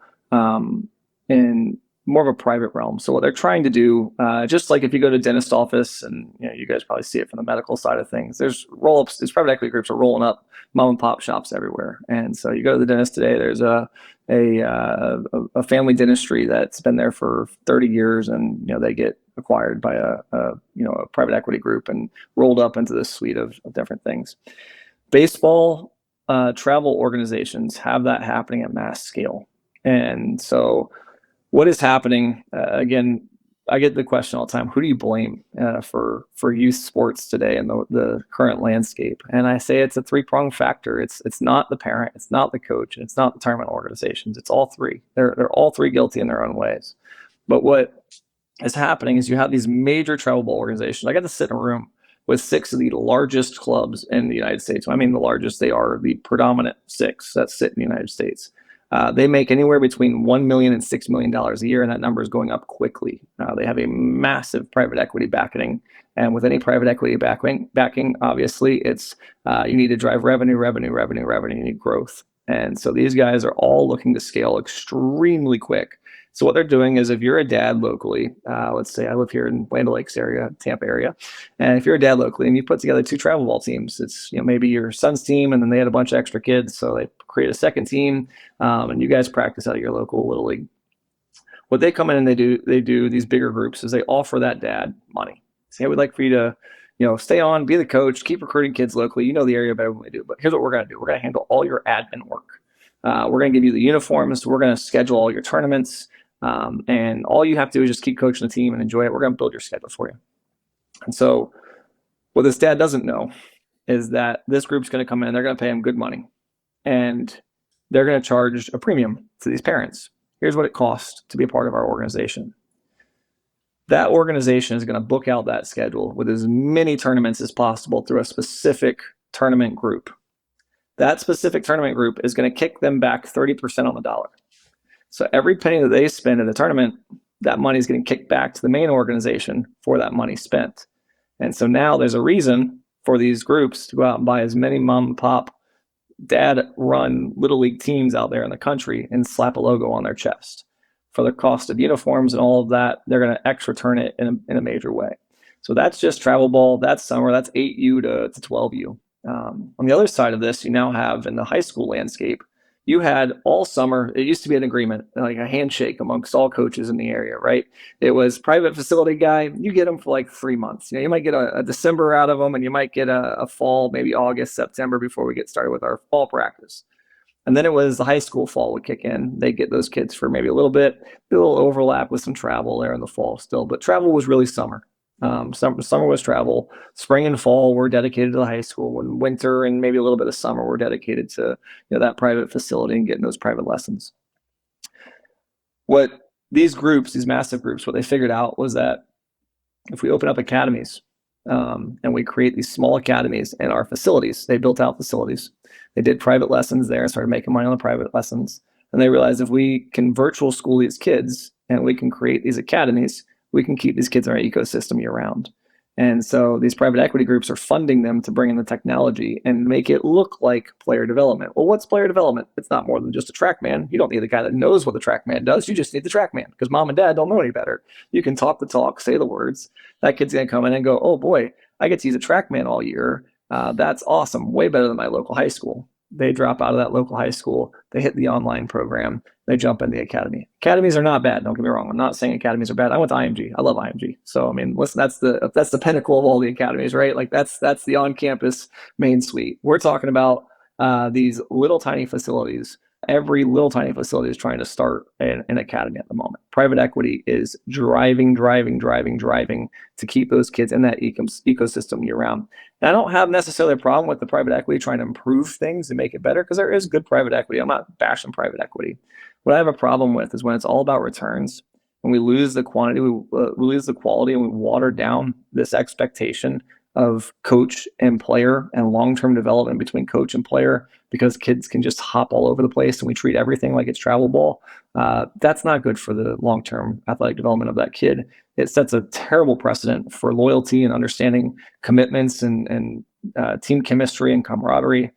in more of a private realm. So what they're trying to do, just like if you go to a dentist office, and you guys probably see it from the medical side of things, there's roll-ups. These private equity groups are rolling up mom and pop shops everywhere. And so you go to the dentist today, there's a family dentistry that's been there for 30 years, and they get acquired by a private equity group and rolled up into this suite of different things. Baseball travel organizations have that happening at mass scale. And so what is happening, again, I get the question all the time, who do you blame for youth sports today in the current landscape? And I say it's a three-pronged factor. It's not the parent, it's not the coach, and it's not the tournament organizations. It's all three. They're all three guilty in their own ways. But what is happening is you have these major travel ball organizations. I got to sit in a room with 6 of the largest clubs in the United States. When I mean the largest, they are the predominant 6 that sit in the United States. They make anywhere between $1 million and $6 million a year, and that number is going up quickly. They have a massive private equity backing, and with any private equity backing, obviously, it's you need to drive revenue. You need growth, and so these guys are all looking to scale extremely quick. So what they're doing is, if you're a dad locally, let's say I live here in Land O'Lakes area, Tampa area, and if you're a dad locally and you put together 2 travel ball teams, it's maybe your son's team, and then they had a bunch of extra kids, so they create a second team, and you guys practice out of your local little league. What they come in and they do these bigger groups is they offer that dad money. Say, hey, we'd like for you to stay on, be the coach, keep recruiting kids locally. You know the area better than we do, but here's what we're going to do. We're going to handle all your admin work. We're going to give you the uniforms. We're going to schedule all your tournaments. And all you have to do is just keep coaching the team and enjoy it. We're going to build your schedule for you. And so what this dad doesn't know is that this group's going to come in, they're going to pay him good money, and they're going to charge a premium to these parents. Here's what it costs to be a part of our organization. That organization is going to book out that schedule with as many tournaments as possible through a specific tournament group. That specific tournament group is going to kick them back 30% on the dollar. So every penny that they spend in the tournament, that money is getting kicked back to the main organization for that money spent. And so now there's a reason for these groups to go out and buy as many mom and pop, dad run little league teams out there in the country and slap a logo on their chest. For the cost of uniforms and all of that, they're going to X return it in a major way. So that's just travel ball. That's summer. That's 8U to 12U. On the other side of this, you now have in the high school landscape, you had all summer, it used to be an agreement, like a handshake amongst all coaches in the area, right? It was private facility guy, you get them for like 3 months. You might get a December out of them, and you might get a fall, maybe August, September before we get started with our fall practice. And then it was the high school fall would kick in. They get those kids for maybe a little overlap with some travel there in the fall still, but travel was really summer. Summer was travel. Spring and fall were dedicated to the high school. When winter and maybe a little bit of summer were dedicated to that private facility and getting those private lessons. What these groups, these massive groups, what they figured out was that if we open up academies and we create these small academies in our facilities, they built out facilities. They did private lessons there and started making money on the private lessons. And they realized if we can virtual school these kids and we can create these academies, we can keep these kids in our ecosystem year round. And so these private equity groups are funding them to bring in the technology and make it look like player development. Well, what's player development? It's not more than just a TrackMan. You don't need the guy that knows what the TrackMan does. You just need the TrackMan because mom and dad don't know any better. You can talk the talk, say the words. That kid's going to come in and go, oh boy, I get to use a TrackMan all year. That's awesome. Way better than my local high school. They drop out of that local high school. They hit the online program. They jump in the academy. Academies are not bad. Don't get me wrong. I'm not saying academies are bad. I went to IMG. I love IMG. So I mean, listen, that's the pinnacle of all the academies, right? Like that's the on-campus main suite. We're talking about these little tiny facilities Every little tiny facility is trying to start an academy at the moment. Private equity is driving to keep those kids in that ecosystem year round. And I don't have necessarily a problem with the private equity trying to improve things and make it better, because there is good private equity. I'm not bashing private equity. What I have a problem with is when it's all about returns, when we lose the quantity, we lose the quality, and we water down this expectation of coach and player and long-term development between coach and player, because kids can just hop all over the place and we treat everything like it's travel ball. That's not good for the long-term athletic development of that kid. It sets a terrible precedent for loyalty and understanding commitments and team chemistry and camaraderie.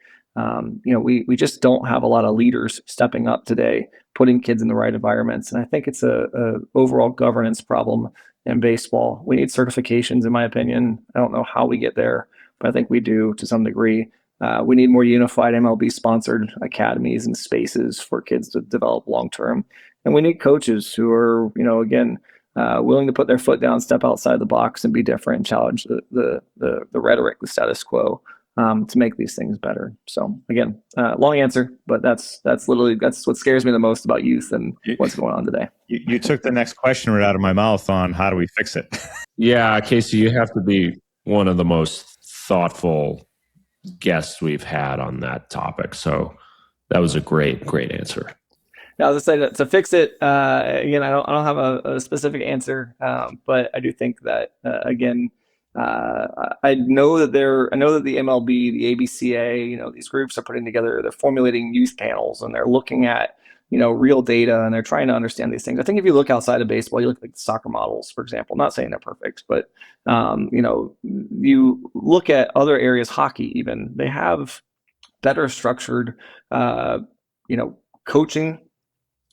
We just don't have a lot of leaders stepping up today, putting kids in the right environments. And I think it's a overall governance problem in baseball. We need certifications, in my opinion. I don't know how we get there, but I think we do to some degree. We need more unified MLB-sponsored academies and spaces for kids to develop long-term. And we need coaches who are, again, willing to put their foot down, step outside the box, and be different, and challenge the rhetoric, the status quo, to make these things better. So again, long answer, but that's what scares me the most about youth and what's going on today. You took the next question right out of my mouth on how do we fix it. Yeah, Casey, you have to be one of the most thoughtful guests we've had on that topic. So that was a great answer. Now, as I said, to fix it, again, I don't have a specific answer, but I do think that I know that the MLB, the ABCA, these groups are putting together, they're formulating youth panels, and they're looking at, real data, and they're trying to understand these things. I think if you look outside of baseball, you look at like the soccer models, for example. I'm not saying they're perfect, but you look at other areas, hockey even, they have better structured, coaching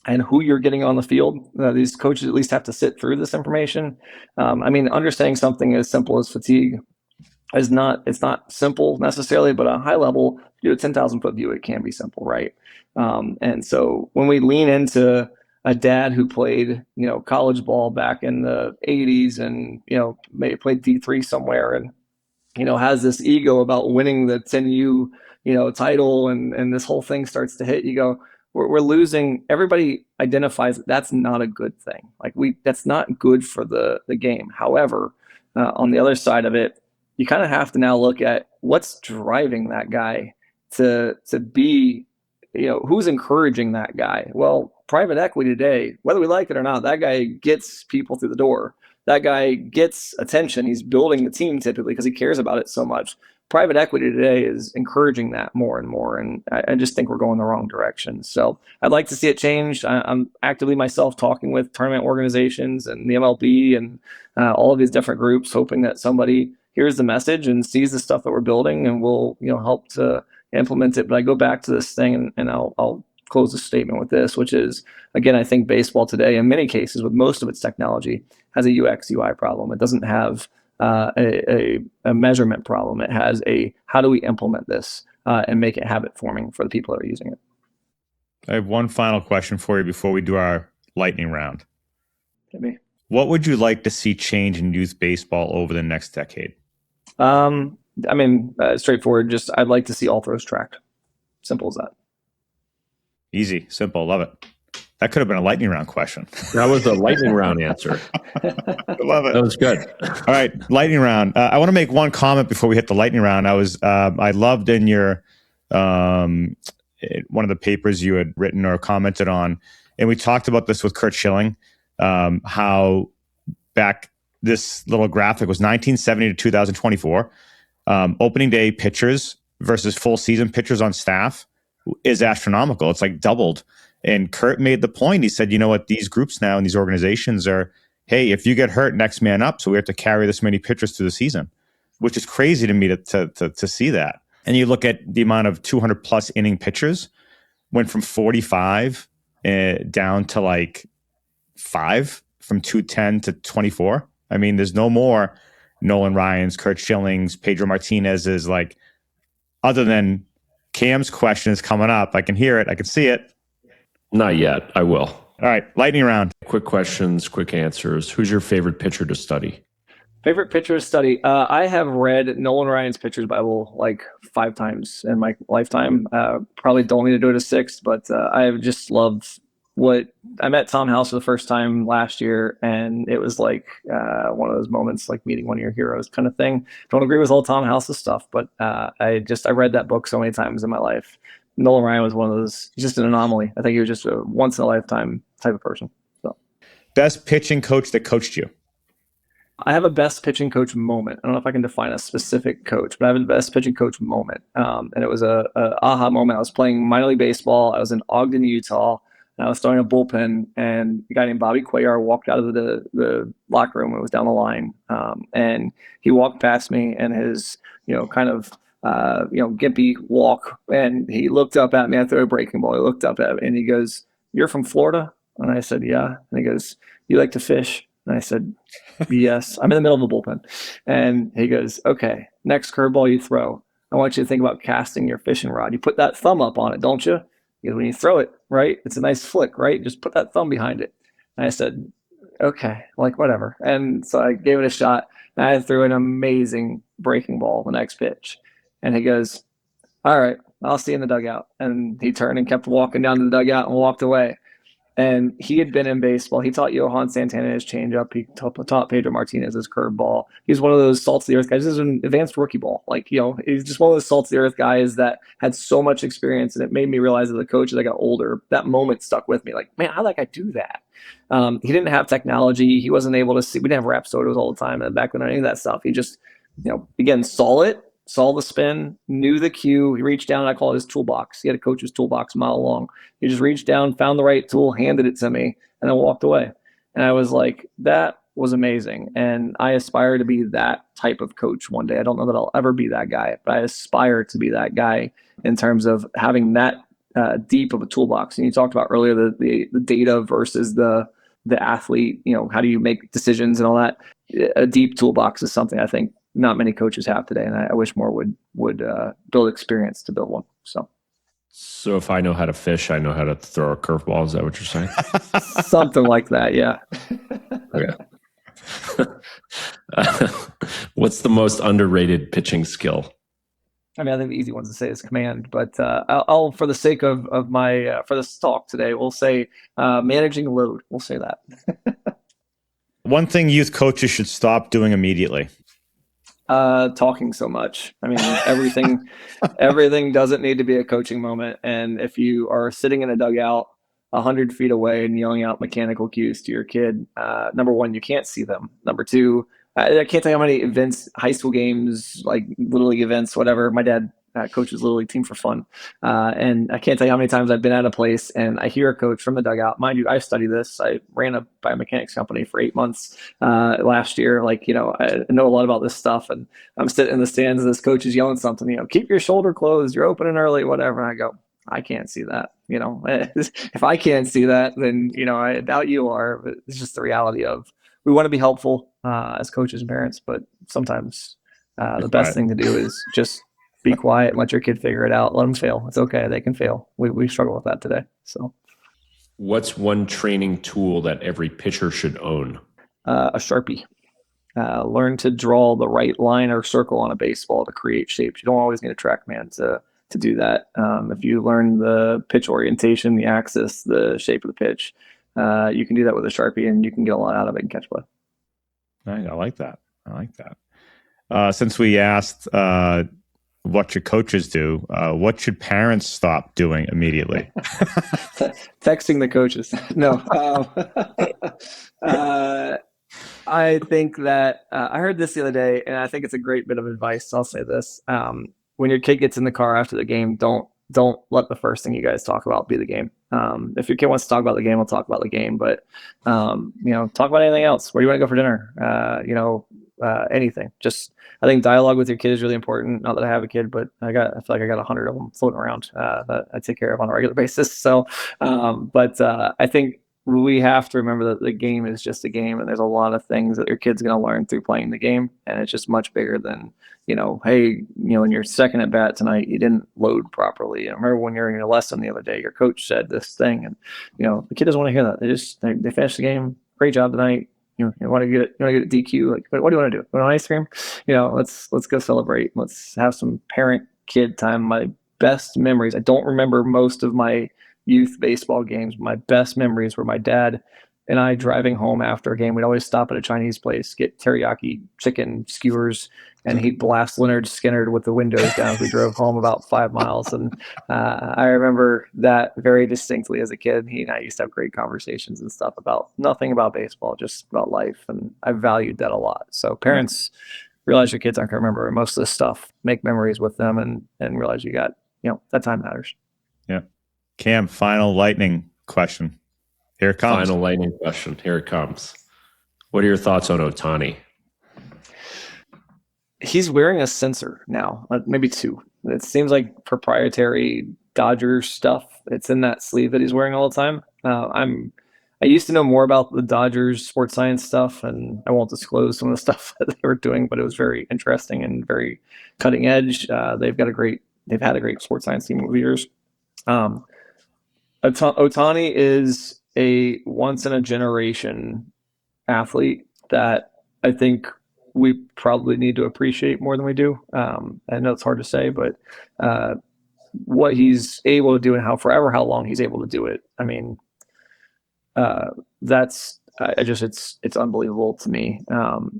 and who you're getting on the field. These coaches at least have to sit through this information. Understanding something as simple as fatigue it's not simple necessarily, but on a high level, you do a 10,000 foot view, it can be simple, right? And so when we lean into a dad who played, college ball back in the 80s and, maybe played D3 somewhere and, has this ego about winning the 10U, title, and this whole thing starts to hit, you go, we're losing. Everybody identifies that's not a good thing. That's not good for the game. However, on the other side of it, you kind of have to now look at what's driving that guy to be, who's encouraging that guy. Well, private equity today, whether we like it or not, that guy gets people through the door. That guy gets attention. He's building the team typically because he cares about it so much. Private equity today is encouraging that more and more, and I just think we're going the wrong direction. So I'd like to see it change. I'm actively myself talking with tournament organizations and the MLB and all of these different groups, hoping that somebody hears the message and sees the stuff that we're building and will help to implement it. But I go back to this thing, and I'll close the statement with this, which is, again, I think baseball today, in many cases, with most of its technology, has a UX UI problem. It doesn't have a measurement problem. It has a how do we implement this and make it habit forming for the people that are using it. I have one final question for you before we do our lightning round. Maybe. What would you like to see change in youth baseball over the next decade? Straightforward. Just I'd like to see all throws tracked. Simple as that. Easy, simple, love it. That could have been a lightning round question. That was a lightning round answer. I love it. That was good. All right, lightning round. I want to make one comment before we hit the lightning round. I loved in your one of the papers you had written or commented on, and we talked about this with Curt Schilling, how back this little graphic was 1970 to 2024, opening day pitchers versus full season pitchers on staff is astronomical. It's like doubled. And Curt made the point. He said, you know what, these groups now and these organizations are, hey, if you get hurt, next man up. So we have to carry this many pitchers through the season, which is crazy to me to see that. And you look at the amount of 200 plus inning pitchers went from 45 down to like 5, from 210 to 24. I mean, there's no more Nolan Ryans, Curt Schillings, Pedro Martinez's, like, other than Cam's question is coming up. I can hear it. I can see it. Not yet. I will. All right. Lightning round. Quick questions, quick answers. Who's your favorite pitcher to study? Favorite pitcher study. I have read Nolan Ryan's Pitcher's Bible like 5 times in my lifetime. Probably don't need to do it a sixth, but I just loved what I met Tom House for the first time last year, and it was like one of those moments, like meeting one of your heroes, kind of thing. Don't agree with all Tom House's stuff, but I read that book so many times in my life. Nolan Ryan was one of those. He's just an anomaly. I think he was just a once in a lifetime type of person. So. Best pitching coach that coached you? I have a best pitching coach moment. I don't know if I can define a specific coach, but I have a best pitching coach moment. And it was a aha moment. I was playing minor league baseball. I was in Ogden, Utah, and I was throwing a bullpen. And a guy named Bobby Cuellar walked out of the locker room. It was down the line, and he walked past me, and his kind of gimpy walk, and he looked up at me. I threw a breaking ball. He looked up at me, and he goes, "You're from Florida?" And I said, "Yeah." And he goes, "You like to fish?" And I said, "Yes." I'm in the middle of the bullpen. And he goes, "Okay, next curveball you throw, I want you to think about casting your fishing rod. You put that thumb up on it, don't you? Because when you throw it, right, it's a nice flick, right? Just put that thumb behind it." And I said, "Okay, like whatever." And so I gave it a shot. And I threw an amazing breaking ball the next pitch. And he goes, "All right, I'll see you in the dugout." And he turned and kept walking down to the dugout and walked away. And he had been in baseball. He taught Johan Santana his changeup. He taught Pedro Martinez his curveball. He's one of those salt of the earth guys. This is an advanced rookie ball. He's just one of those salt of the earth guys that had so much experience. And it made me realize as a coach, as I got older, that moment stuck with me. Like, man, how did that guy do that? He didn't have technology. He wasn't able to see. We didn't have Rapsodos all the time. And back when any of that stuff, he just, again, saw the spin, knew the cue. He reached down. I call it his toolbox. He had a coach's toolbox a mile long. He just reached down, found the right tool, handed it to me, and then walked away. And I was like, that was amazing. And I aspire to be that type of coach one day. I don't know that I'll ever be that guy, but I aspire to be that guy in terms of having that deep of a toolbox. And you talked about earlier the data versus the athlete. How do you make decisions and all that? A deep toolbox is something I think not many coaches have today, and I wish more would build experience to build one. So if I know how to fish, I know how to throw a curveball. Is that what you're saying? Something like that, yeah. Okay. What's the most underrated pitching skill? I mean, I think the easy ones to say is command, but I'll for the sake of my for this talk today, we'll say managing load. We'll say that. One thing youth coaches should stop doing immediately. Talking so much. I mean, everything doesn't need to be a coaching moment. And if you are sitting in a dugout 100 feet away and yelling out mechanical cues to your kid, number one, you can't see them. Number two, I can't tell you how many events, high school games, like little league events, whatever. My dad coaches little league team for fun. And I can't tell you how many times I've been at a place and I hear a coach from the dugout. Mind you, I study this. I ran a biomechanics company for 8 months last year. I know a lot about this stuff. And I'm sitting in the stands and this coach is yelling something, keep your shoulder closed, you're opening early, whatever. And I go, I can't see that. If I can't see that, then, I doubt you are. But it's just the reality of we want to be helpful as coaches and parents, but sometimes the best thing to do is just be quiet and let your kid figure it out. Let them fail. It's okay. They can fail. We struggle with that today. So, what's one training tool that every pitcher should own? A Sharpie. Learn to draw the right line or circle on a baseball to create shapes. You don't always need a TrackMan to do that. If you learn the pitch orientation, the axis, the shape of the pitch, you can do that with a Sharpie and you can get a lot out of it and catch play. I like that. Since we asked what should coaches do, what should parents stop doing immediately? Texting the coaches. No. I think that I heard this the other day, and I think it's a great bit of advice. I'll say this. When your kid gets in the car after the game, don't let the first thing you guys talk about be the game. If your kid wants to talk about the game, we'll talk about the game. But talk about anything else. Where do you want to go for dinner? Anything. Just I think dialogue with your kid is really important. Not that I have a kid, but I feel like I got 100 of them floating around that I take care of on a regular basis. So, I think we have to remember that the game is just a game, and there's a lot of things that your kid's going to learn through playing the game, and it's just much bigger than hey, in your second at bat tonight, you didn't load properly. I remember when you're in your lesson the other day, your coach said this thing, and the kid doesn't want to hear that. They finished the game. Great job tonight. You want to get a DQ? Like, what do you want to do? Want ice cream? Let's go celebrate. Let's have some parent-kid time. My best memories. I don't remember most of my youth baseball games. My best memories were my dad and I driving home after a game. We'd always stop at a Chinese place, get teriyaki chicken skewers, and he'd blast Leonard Skinner with the windows down as we drove home about 5 miles. And I remember that very distinctly as a kid. He and I used to have great conversations and stuff about nothing about baseball, just about life. And I valued that a lot. So parents, realize your kids aren't going to remember most of this stuff. Make memories with them and realize you got, that time matters. Yeah. Cam, final lightning question. Here it comes. Final lightning question. Here it comes. What are your thoughts on Ohtani? He's wearing a sensor now, maybe 2. It seems like proprietary Dodger stuff. It's in that sleeve that he's wearing all the time. I used to know more about the Dodgers sports science stuff, and I won't disclose some of the stuff that they were doing, but it was very interesting and very cutting edge. They've had a great sports science team over the years. Ohtani is a once in a generation athlete that I think we probably need to appreciate more than we do. I know it's hard to say, but what he's able to do and how long he's able to do it. I mean, it's unbelievable to me.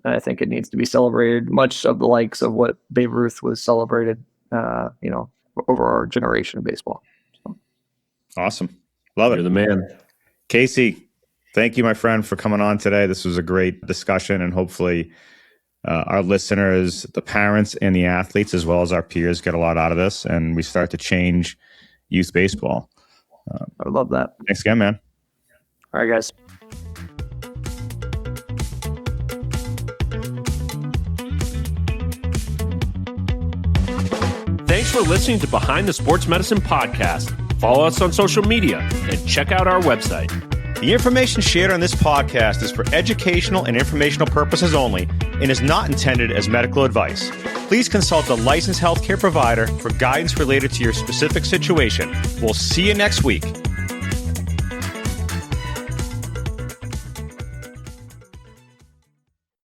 I think it needs to be celebrated, much of the likes of what Babe Ruth was celebrated, over our generation of baseball. So. Awesome. Love it. You're the man. Casey, thank you, my friend, for coming on today. This was a great discussion, and hopefully our listeners, the parents and the athletes, as well as our peers, get a lot out of this, and we start to change youth baseball. I would love that. Thanks again, man. All right, guys. Thanks for listening to Behind the Sports Medicine Podcast. Follow us on social media and check out our website. The information shared on this podcast is for educational and informational purposes only and is not intended as medical advice. Please consult a licensed healthcare provider for guidance related to your specific situation. We'll see you next week.